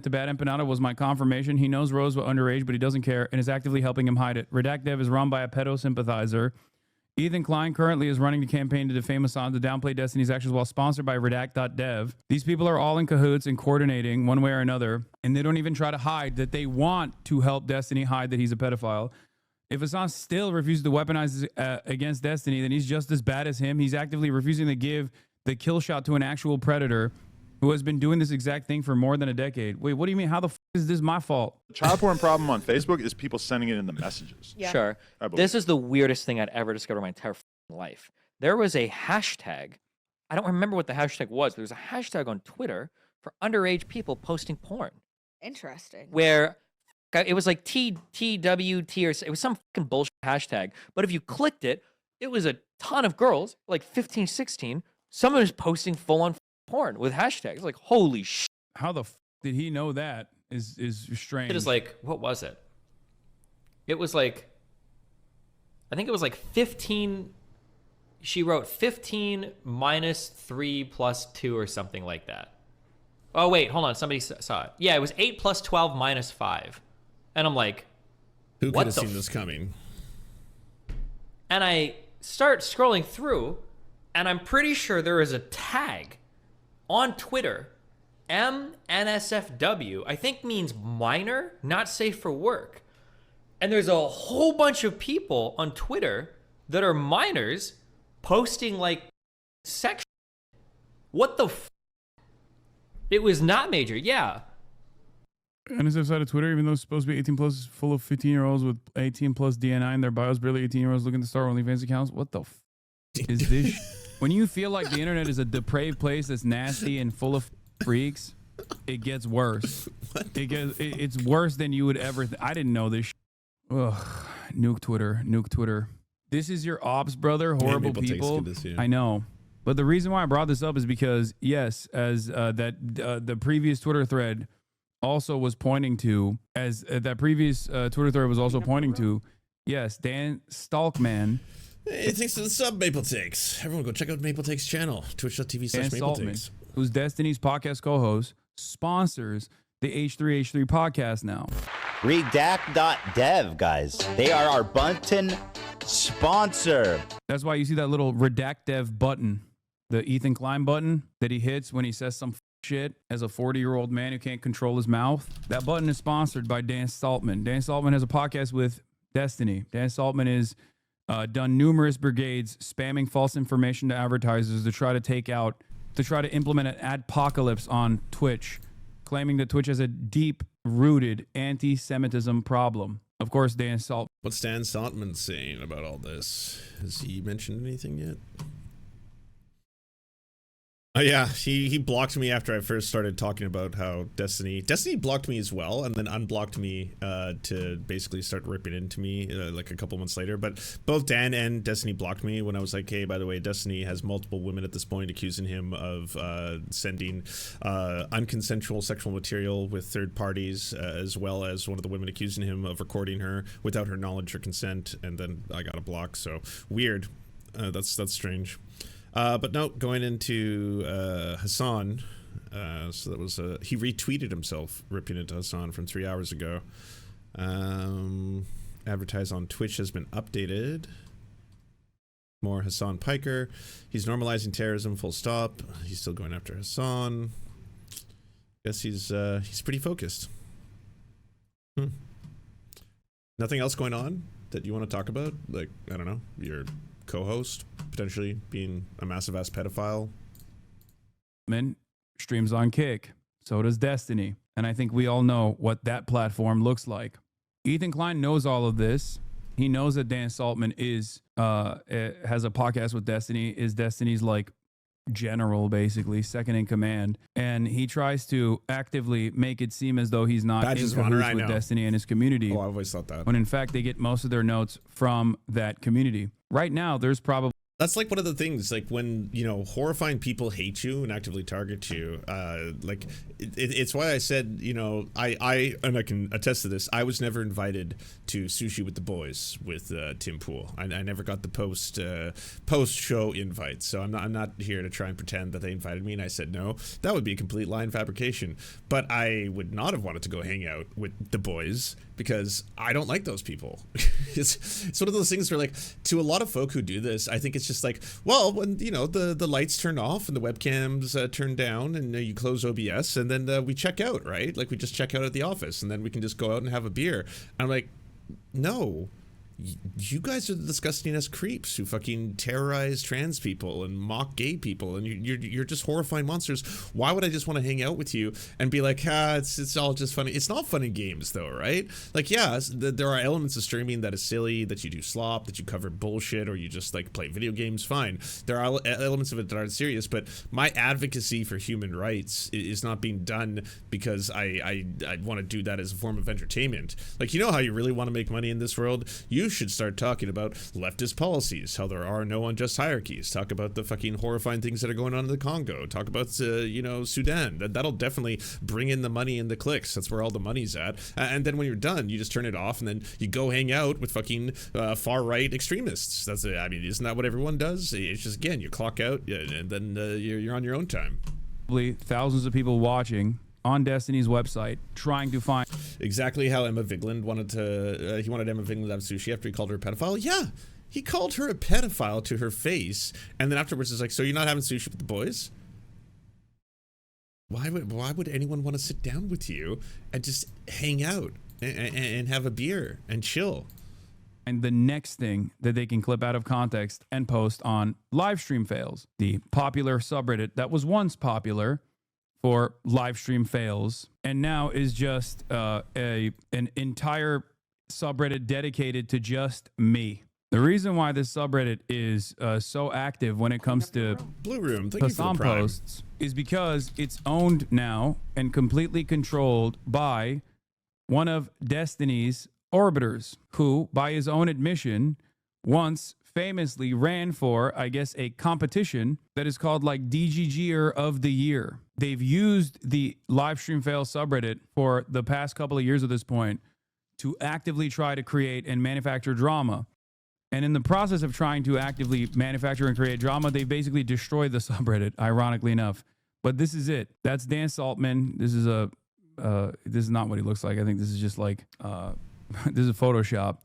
The bad empanada was my confirmation. He knows Rose was underage, but he doesn't care and is actively helping him hide it. Redact Dev is run by a pedo sympathizer. Ethan Klein currently is running the campaign to defame Hasan to downplay Destiny's actions while sponsored by Redact.dev. These people are all in cahoots and coordinating one way or another, and they don't even try to hide that they want to help Destiny hide that he's a pedophile. If Hasan still refuses to weaponize against Destiny, then he's just as bad as him. He's actively refusing to give the kill shot to an actual predator who has been doing this exact thing for more than a decade. Wait, what do you mean? How the f is this my fault? The child porn problem on Facebook is people sending it in the messages. Yeah. Sure. This is the weirdest thing I'd ever discovered in my entire life. There was a hashtag. I don't remember what the hashtag was, but there was a hashtag on Twitter for underage people posting porn. Interesting. Where it was like TWT or it was some fucking bullshit hashtag. But if you clicked it, it was a ton of girls, like 15, 16. Someone was posting full-on porn with hashtags. Like, holy shit. How the f did he know that is strange. It is like, what was it? It was like, I think it was like 15. She wrote 15 minus 3 plus 2 or something like that. Oh, wait, hold on. Somebody saw it. Yeah, it was 8 plus 12 minus 5. And I'm like, who could have seen this coming? And I start scrolling through, and I'm pretty sure there is a tag on Twitter, MNSFW, I think means minor, not safe for work. And there's a whole bunch of people on Twitter that are minors posting like sex. What the f? It was not major, yeah. NSF side of Twitter, even though it's supposed to be 18 plus, full of 15-year-olds with 18 plus DNI in their bios, barely 18-year-olds looking to start OnlyFans accounts. What the f is this? When you feel like the internet is a depraved place that's nasty and full of freaks, it gets worse. It's worse than you would ever. I didn't know this. Ugh, nuke Twitter, nuke Twitter. This is your ops, brother. Horrible people. I know, but the reason why I brought this up is because yes, as the previous Twitter thread also was pointing to, that previous Twitter thread was also pointing to, yes, Dan Stalkman. Hey, thanks to the sub, Maple Takes. Everyone go check out Maple Takes channel, twitch.tv/MapleTakes. Who's Destiny's podcast co-host, sponsors the H3H3 podcast now. Redact.dev, guys. They are our Bunton sponsor. That's why you see that little Redact Dev button, the Ethan Klein button that he hits when he says some shit as a 40-year-old man who can't control his mouth. That button is sponsored by Dan Saltman. Dan Saltman has a podcast with Destiny. Dan Saltman is done numerous brigades spamming false information to advertisers to try to implement an adpocalypse on Twitch, claiming that Twitch has a deep-rooted anti-Semitism problem. Of course, Dan Saltman. What's Dan Saltman saying about all this? Has he mentioned anything yet? Oh yeah, he blocked me after I first started talking about how Destiny blocked me as well, and then unblocked me to basically start ripping into me like a couple months later. But both Dan and Destiny blocked me when I was like, hey, by the way, Destiny has multiple women at this point accusing him of sending unconsensual sexual material with third parties, as well as one of the women accusing him of recording her without her knowledge or consent, and then I got a block. So weird. That's strange. But no, going into Hasan, so that was he retweeted himself ripping into Hasan from 3 hours ago. Advertise on Twitch has been updated. More Hasan Piker. He's normalizing terrorism, full stop. He's still going after Hasan. Guess he's pretty focused. Nothing else going on that you want to talk about? Like, I don't know, your co-host potentially being a massive ass pedophile. Streams on Kick. So does Destiny. And I think we all know what that platform looks like. Ethan Klein knows all of this. He knows that Dan Saltman has a podcast with Destiny, is Destiny's like general, basically second in command, and he tries to actively make it seem as though he's not Badges in of honor, cahoots I with know. Destiny and his community. Oh, I always thought that. When in fact they get most of their notes from that community. Right now, there's probably That's like one of the things, like when, you know, horrifying people hate you and actively target you. Like it's why I said, you know, and I can attest to this. I was never invited to Sushi with the Boys with Tim Pool. I never got the post show invite. So I'm not here to try and pretend that they invited me and I said no. That would be a complete line fabrication. But I would not have wanted to go hang out with the boys because I don't like those people. It's one of those things where, like, to a lot of folk who do this, I think it's just like, well, when, you know, the lights turn off and the webcams turn down and you close OBS and then we check out, right? Like we just check out at the office and then we can just go out and have a beer. And I'm like, no. You guys are the disgusting ass creeps who fucking terrorize trans people and mock gay people, and you're just horrifying monsters. Why would I just want to hang out with you and be like, it's all just funny? It's not fun in games though, right? Like, yeah, there are elements of streaming that is silly, that you do slop, that you cover bullshit, or you just like play video games. Fine, there are elements of it that aren't serious, but my advocacy for human rights is not being done because I want to do that as a form of entertainment. Like, you know how you really want to make money in this world? You should start talking about leftist policies, how there are no unjust hierarchies. Talk about the fucking horrifying things that are going on in the Congo. Talk about, you know, Sudan. That'll definitely bring in the money and the clicks. That's where all the money's at. And then when you're done, you just turn it off and then you go hang out with fucking far-right extremists. I mean, isn't that what everyone does? It's just, again, you clock out and then you're on your own time. Thousands of people watching on Destiny's website trying to find exactly how Emma Vigland wanted Emma Vigland to have sushi after he called her a pedophile. Yeah, he called her a pedophile to her face, and then afterwards it's like, so you're not having sushi with the boys? Why would anyone want to sit down with you and just hang out and have a beer and chill? And the next thing that they can clip out of context and post on live stream fails, the popular subreddit that was once popular for live stream fails and now is just an entire subreddit dedicated to just me. The reason why this subreddit is so active when it comes to Blue Room, thank you for the Hasan Prime. posts is because it's owned now and completely controlled by one of Destiny's orbiters, who, by his own admission, once famously ran for, I guess, a competition that is called like DGGer of the Year. They've used the live stream fail subreddit for the past couple of years at this point to actively try to create and manufacture drama. And in the process of trying to actively manufacture and create drama, they basically destroyed the subreddit, ironically enough. But this is it. That's Dan Saltman. This is not what he looks like. I think this is just like, this is Photoshop.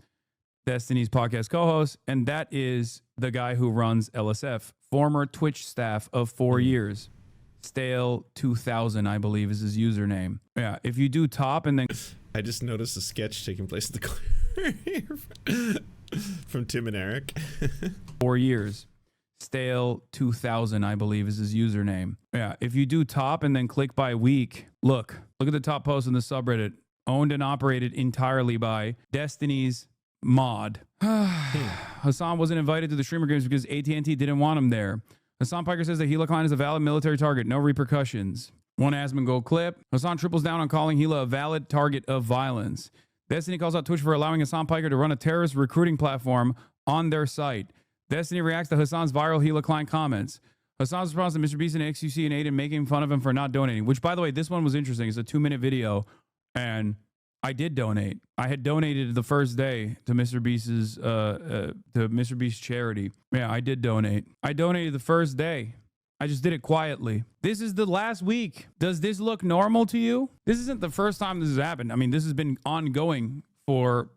Destiny's podcast co-host, and that is the guy who runs LSF, former Twitch staff of 4 years. Stale 2000, I believe, is his username. Yeah, if you do top and then... I just noticed a sketch taking place at the corner from Tim and Eric. 4 years. Stale 2000, I believe, is his username. Yeah, if you do top and then click by week, look at the top post in the subreddit. Owned and operated entirely by Destiny's mod. Hasan wasn't invited to the streamer games because AT&T didn't want him there. Hasan Piker says that Gila Klein is a valid military target, no repercussions. One Asmongold clip. Hasan triples down on calling Gila a valid target of violence. Destiny calls out Twitch for allowing Hasan Piker to run a terrorist recruiting platform on their site. Destiny reacts to Hasan's viral Gila Klein comments. Hasan's response to Mr. Beast and XQC and Aiden making fun of him for not donating, which, by the way, this one was interesting. It's a 2-minute video, and I did donate. I had donated the first day to Mr. Beast's charity. Yeah, I did donate. I donated the first day. I just did it quietly. This is the last week. Does this look normal to you? This isn't the first time this has happened. I mean, this has been ongoing for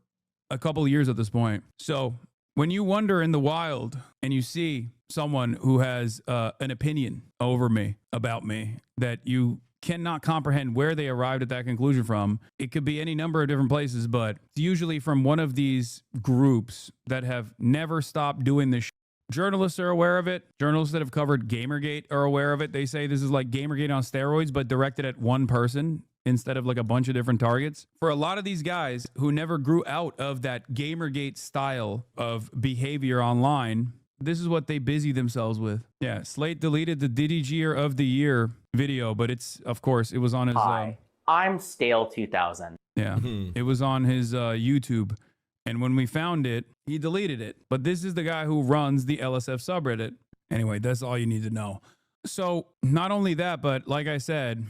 a couple of years at this point. So when you wander in the wild and you see someone who has an opinion over me, about me, that you cannot comprehend where they arrived at that conclusion from. It could be any number of different places, but it's usually from one of these groups that have never stopped doing this. Journalists are aware of it. Journalists that have covered Gamergate are aware of it. They say this is like Gamergate on steroids, but directed at one person. instead of like a bunch of different targets. For a lot of these guys who never grew out of that Gamergate style of behavior online, this is what they busy themselves with. Yeah, Slate deleted the DDGer of the Year video, but it's, of course, it was on his... Hi, I'm Stale 2000. Yeah, it was on his YouTube. And when we found it, he deleted it. But this is the guy who runs the LSF subreddit. Anyway, that's all you need to know. So not only that, but like I said,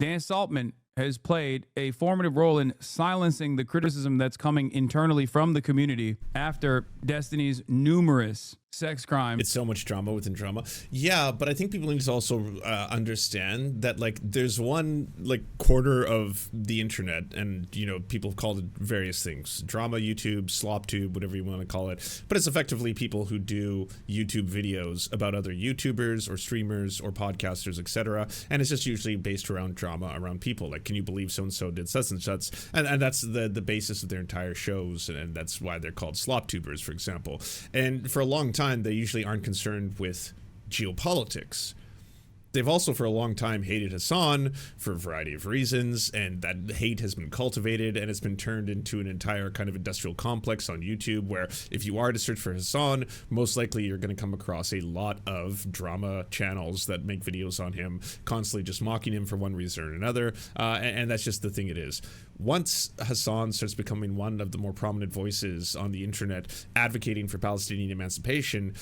Dan Saltman has played a formative role in silencing the criticism that's coming internally from the community after Destiny's numerous sex crimes. It's so much drama within drama. Yeah, but I think people need to also understand that, like, there's one, like, quarter of the internet, and, you know, people have called it various things. Drama, YouTube, SlopTube, whatever you want to call it. But it's effectively people who do YouTube videos about other YouTubers or streamers or podcasters, etc. And it's just usually based around drama around people. Like, can you believe so-and-so did such and such? And that's the basis of their entire shows, and that's why they're called SlopTubers, for example. And for a long time, they usually aren't concerned with geopolitics. They've also for a long time hated Hasan for a variety of reasons, and that hate has been cultivated and it's been turned into an entire kind of industrial complex on YouTube, where if you are to search for Hasan, most likely you're going to come across a lot of drama channels that make videos on him, constantly just mocking him for one reason or another, and that's just the thing it is. Once Hasan starts becoming one of the more prominent voices on the internet advocating for Palestinian emancipation,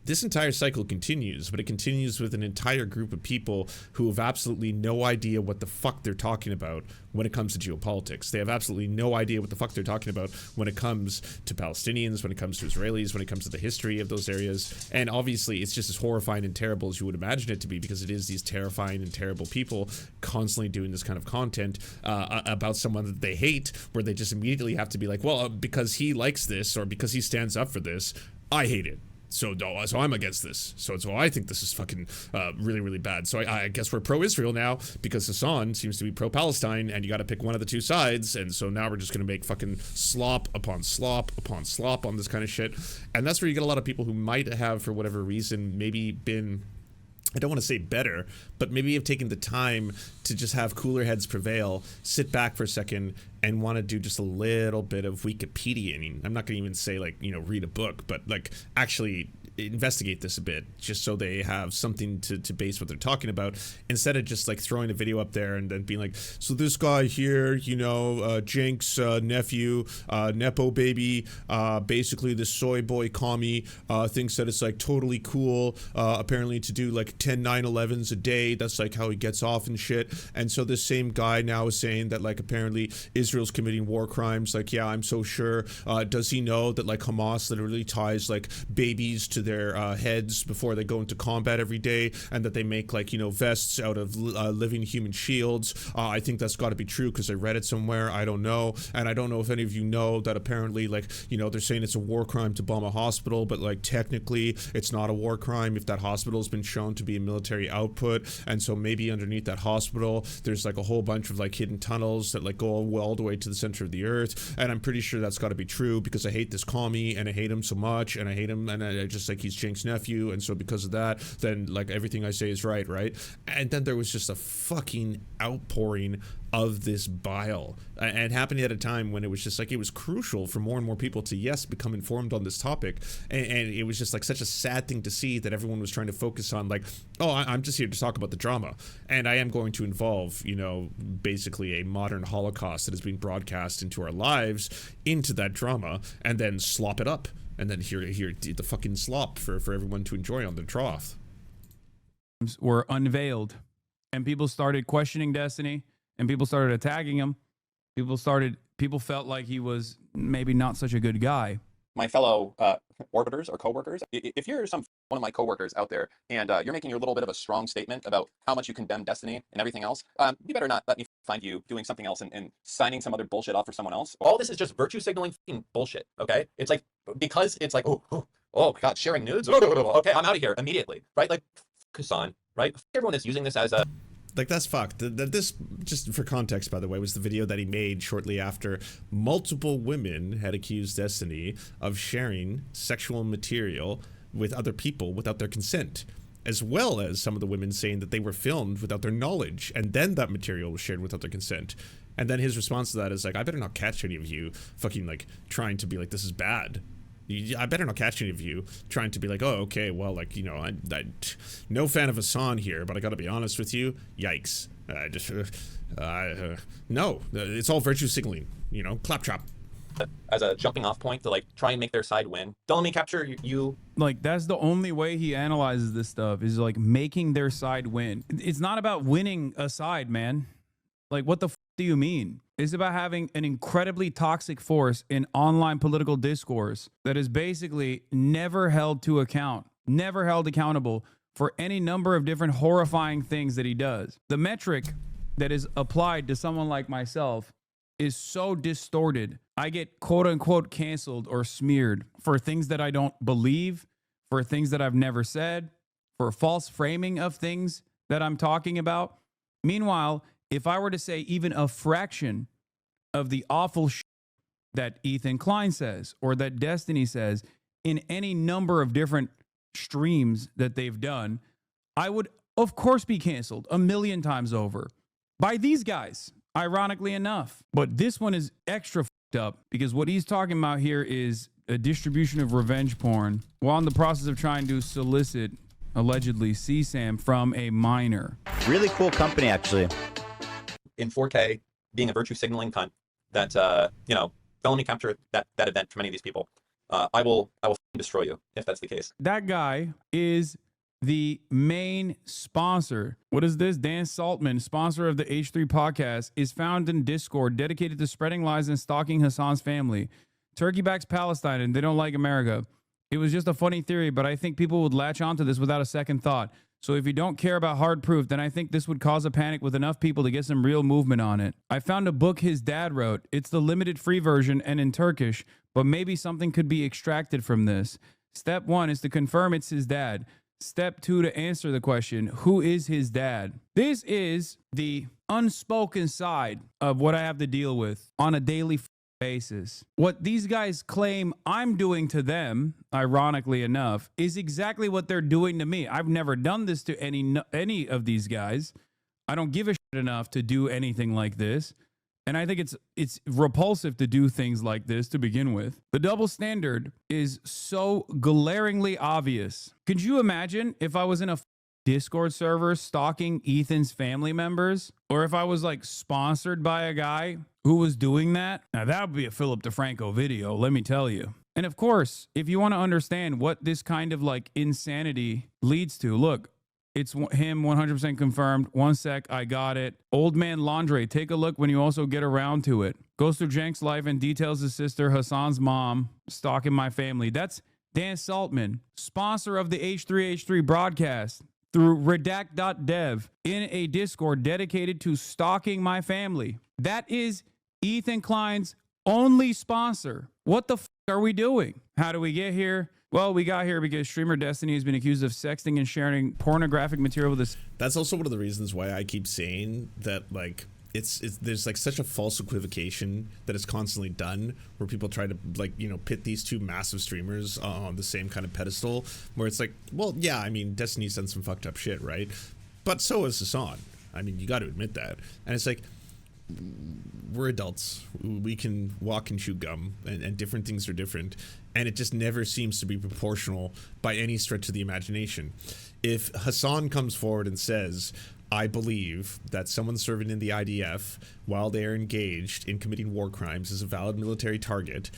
this entire cycle continues, but it continues with an entire group of people who have absolutely no idea what the fuck they're talking about when it comes to geopolitics. They have absolutely no idea what the fuck they're talking about when it comes to Palestinians, when it comes to Israelis, when it comes to the history of those areas. And obviously, it's just as horrifying and terrible as you would imagine it to be, because it is these terrifying and terrible people constantly doing this kind of content about someone that they hate, where they just immediately have to be like, well, because he likes this or because he stands up for this, I hate it. So I'm against this. So I think this is fucking really, really bad. So I guess we're pro-Israel now because Hasan seems to be pro-Palestine, and you got to pick one of the two sides. And so now we're just going to make fucking slop upon slop upon slop on this kind of shit. And that's where you get a lot of people who might have, for whatever reason, maybe been, I don't want to say better, but maybe have taken the time to just have cooler heads prevail, sit back for a second, and want to do just a little bit of Wikipediaing. I'm not going to even say, like, you know, read a book, but, like, actually investigate this a bit, just so they have something to base what they're talking about, instead of just, like, throwing a video up there and then being like, so this guy here, you know, Jenks' nephew, Nepo baby, basically this soy boy commie, thinks that it's, like, totally cool, apparently to do, like, 10 9/11s a day. That's, like, how he gets off and shit. And so this same guy now is saying that, like, apparently Israel's committing war crimes. Like, yeah, I'm so sure. Does he know that, like, Hamas literally ties, like, babies to their heads before they go into combat every day, and that they make, like, you know, vests out of living human shields? I think that's got to be true because I read it somewhere. I don't know. And I don't know if any of you know that apparently, like, you know, they're saying it's a war crime to bomb a hospital, but, like, technically it's not a war crime if that hospital has been shown to be a military output. And so maybe underneath that hospital there's, like, a whole bunch of, like, hidden tunnels that, like, go all the way to the center of the earth. And I'm pretty sure that's got to be true because I hate this commie, and I hate him so much, and I hate him, and I just, like, he's Jenks' nephew, and so because of that, then, like, everything I say is right? And then there was just a fucking outpouring of this bile, and happening at a time when it was just like, it was crucial for more and more people to, yes, become informed on this topic, and it was just, like, such a sad thing to see that everyone was trying to focus on, like, oh, I'm just here to talk about the drama, and I am going to involve, you know, basically a modern Holocaust that is being broadcast into our lives into that drama, and then slop it up, and then here the fucking slop for everyone to enjoy on the trough. Were unveiled, and people started questioning Destiny, and people started attacking him. People felt like he was maybe not such a good guy. My fellow orbiters or coworkers, if you're one of my coworkers out there, and you're making your little bit of a strong statement about how much you condemn Destiny and everything else, you better not let me find you doing something else and signing some other bullshit off for someone else. All this is just virtue signaling bullshit, okay? It's like, because it's like, oh my God, sharing nudes? Okay, I'm out of here immediately, right? Like, Hasan, right? Everyone is using this as a... Like, that's fucked. This, just for context, by the way, was the video that he made shortly after multiple women had accused Destiny of sharing sexual material with other people without their consent. as well as some of the women saying that they were filmed without their knowledge, and then that material was shared without their consent. And then his response to that is like, I better not catch any of you fucking like trying to be like, this is bad. I better not catch any of you trying to be like, oh, okay, well, like, you know, I no fan of Hasan here, but I gotta be honest with you, yikes. No, it's all virtue signaling, you know, claptrap. As a jumping off point to like try and make their side win. Don't let me capture you. Like, that's the only way he analyzes this stuff, is like making their side win. It's not about winning a side, man. Like, what the do you mean? It's about having an incredibly toxic force in online political discourse that is basically never held to account, never held accountable for any number of different horrifying things that he does. The metric that is applied to someone like myself is so distorted. I get quote unquote canceled or smeared for things that I don't believe, for things that I've never said, for false framing of things that I'm talking about. Meanwhile, if I were to say even a fraction of the awful shit that Ethan Klein says or that Destiny says in any number of different streams that they've done, I would, of course, be canceled 1,000,000 times over by these guys, ironically enough. But this one is extra fucked up because what he's talking about here is a distribution of revenge porn while in the process of trying to solicit, allegedly, CSAM from a minor. Really cool company, actually. In 4K, being a virtue signaling cunt that, you know, felony capture that event from any of these people. I will destroy you if that's the case. That guy is the main sponsor. What is this? Dan Saltman, sponsor of the H3 podcast, is found in Discord dedicated to spreading lies and stalking Hasan's family. Turkey backs Palestine and they don't like America. It was just a funny theory, but I think people would latch onto this without a second thought. So if you don't care about hard proof, then I think this would cause a panic with enough people to get some real movement on it. I found a book his dad wrote. It's the limited free version and in Turkish, but maybe something could be extracted from this. Step 1 is to confirm it's his dad. Step 2 to answer the question, who is his dad? This is the unspoken side of what I have to deal with on a daily basis. What these guys claim I'm doing to them, ironically enough, is exactly what they're doing to me. I've never done this to any of these guys. I don't give a shit enough to do anything like this. And I think it's repulsive to do things like this to begin with. The double standard is so glaringly obvious. Could you imagine if I was in a Discord server stalking Ethan's family members? Or if I was like sponsored by a guy who was doing that? Now that would be a Philip DeFranco video, let me tell you. And of course, if you want to understand what this kind of like insanity leads to, look, it's him 100% confirmed. One sec, I got it. Old Man Laundry, take a look when you also get around to it. Goes through Jank's life and details his sister, Hasan's mom, stalking my family. That's Dan Saltman, sponsor of the H3H3 broadcast through redact.dev in a Discord dedicated to stalking my family. That is Ethan Klein's only sponsor. What the f are we doing? How do we get here? Well, we got here because streamer Destiny has been accused of sexting and sharing pornographic material with this. That's also one of the reasons why I keep saying that, like, it's there's like such a false equivocation that is constantly done where people try to, like, you know, pit these two massive streamers on the same kind of pedestal, where it's like, well, yeah, I mean, Destiny's done some fucked up shit, right? But so is Hasan. I mean, you got to admit that. And it's like, we're adults. We can walk and chew gum, and different things are different. And it just never seems to be proportional by any stretch of the imagination. If Hasan comes forward and says, I believe that someone serving in the IDF while they are engaged in committing war crimes is a valid military target,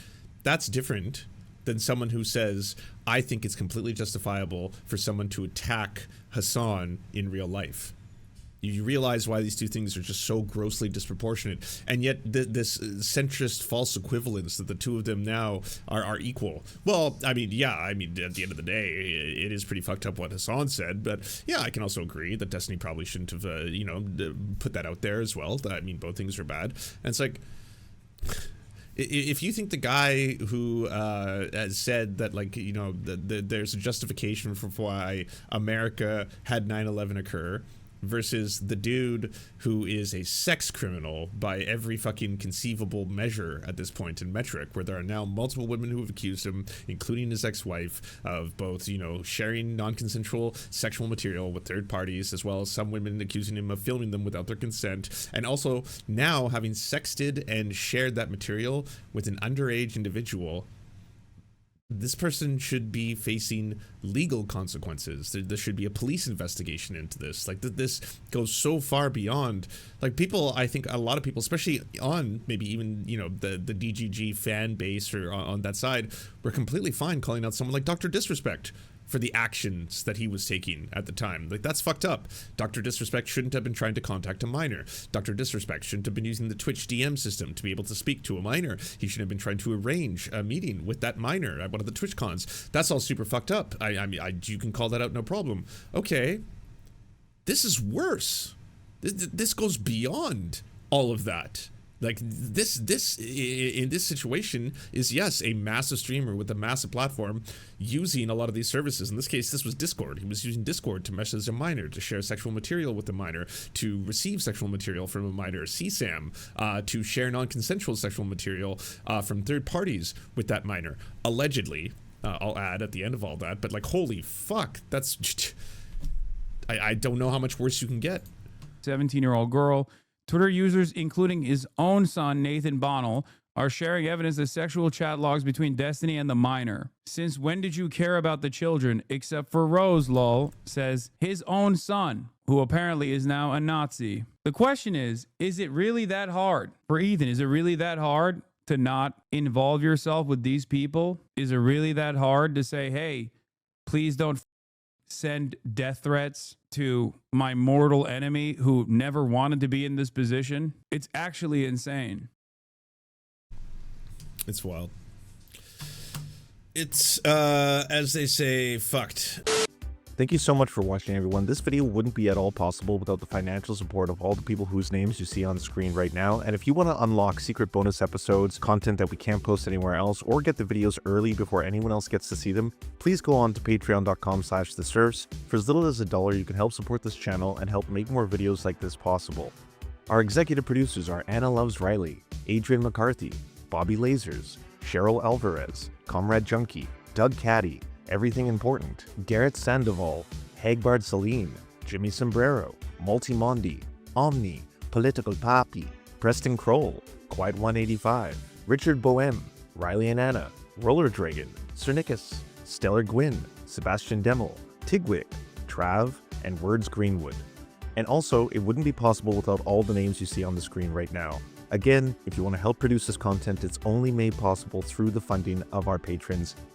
that's different than someone who says, I think it's completely justifiable for someone to attack Hasan in real life. You realize why these two things are just so grossly disproportionate, and yet this centrist false equivalence that the two of them now are equal. Well, I mean, yeah, I mean, at the end of the day, it is pretty fucked up what Hasan said, but yeah, I can also agree that Destiny probably shouldn't have, you know, put that out there as well. I mean, both things are bad, and it's like, if you think the guy who has said that, like, you know, there's a justification for why America had 9/11 occur, versus the dude who is a sex criminal by every fucking conceivable measure at this point in metric, where there are now multiple women who have accused him, including his ex-wife, of both, you know, sharing non-consensual sexual material with third parties, as well as some women accusing him of filming them without their consent, and also now having sexted and shared that material with an underage individual. This person should be facing legal consequences. There should be a police investigation into this. Like, this goes so far beyond, like, people, I think a lot of people, especially on maybe even, you know, the DGG fan base or on that side, were completely fine calling out someone like Dr. Disrespect for the actions that he was taking at the time. Like, that's fucked up. Dr. Disrespect shouldn't have been trying to contact a minor. Dr. Disrespect shouldn't have been using the Twitch DM system to be able to speak to a minor. He should have been trying to arrange a meeting with that minor at one of the Twitch cons. That's all super fucked up. I mean, you can call that out, no problem. Okay, this is worse. This goes beyond all of that. Like, this in this situation is, yes, a massive streamer with a massive platform using a lot of these services. In this case, this was Discord. He was using Discord to message a minor, to share sexual material with a minor, to receive sexual material from a minor, CSAM, to share non-consensual sexual material from third parties with that minor. Allegedly, I'll add at the end of all that, but like, holy fuck, that's... I don't know how much worse you can get. 17-year-old girl. Twitter users, including his own son, Nathan Bonnell, are sharing evidence of sexual chat logs between Destiny and the minor. Since when did you care about the children? Except for Rose, lol, says his own son, who apparently is now a Nazi. The question is it really that hard? For Ethan, is it really that hard to not involve yourself with these people? Is it really that hard to say, hey, please don't send death threats to my mortal enemy who never wanted to be in this position? It's actually insane. It's wild. It's, as they say, fucked. Thank you so much for watching, everyone. This video wouldn't be at all possible without the financial support of all the people whose names you see on the screen right now. And if you want to unlock secret bonus episodes, content that we can't post anywhere else, or get the videos early before anyone else gets to see them, please go on to patreon.com/theserfs. For as little as $1, you can help support this channel and help make more videos like this possible. Our executive producers are Anna Loves Riley, Adrian McCarthy, Bobby Lasers, Cheryl Alvarez, Comrade Junkie, Doug Caddy, Everything Important, Garrett Sandoval, Hagbard Celine, Jimmy Sombrero, Multimondi, Omni, Political Papi, Preston Kroll, Quiet 185, Richard Boehm, Riley and Anna, Roller Dragon, Cernicus, Stellar Gwyn, Sebastian Demel, Tigwig, Trav, and Words Greenwood. And also, it wouldn't be possible without all the names you see on the screen right now. Again, if you want to help produce this content, it's only made possible through the funding of our patrons.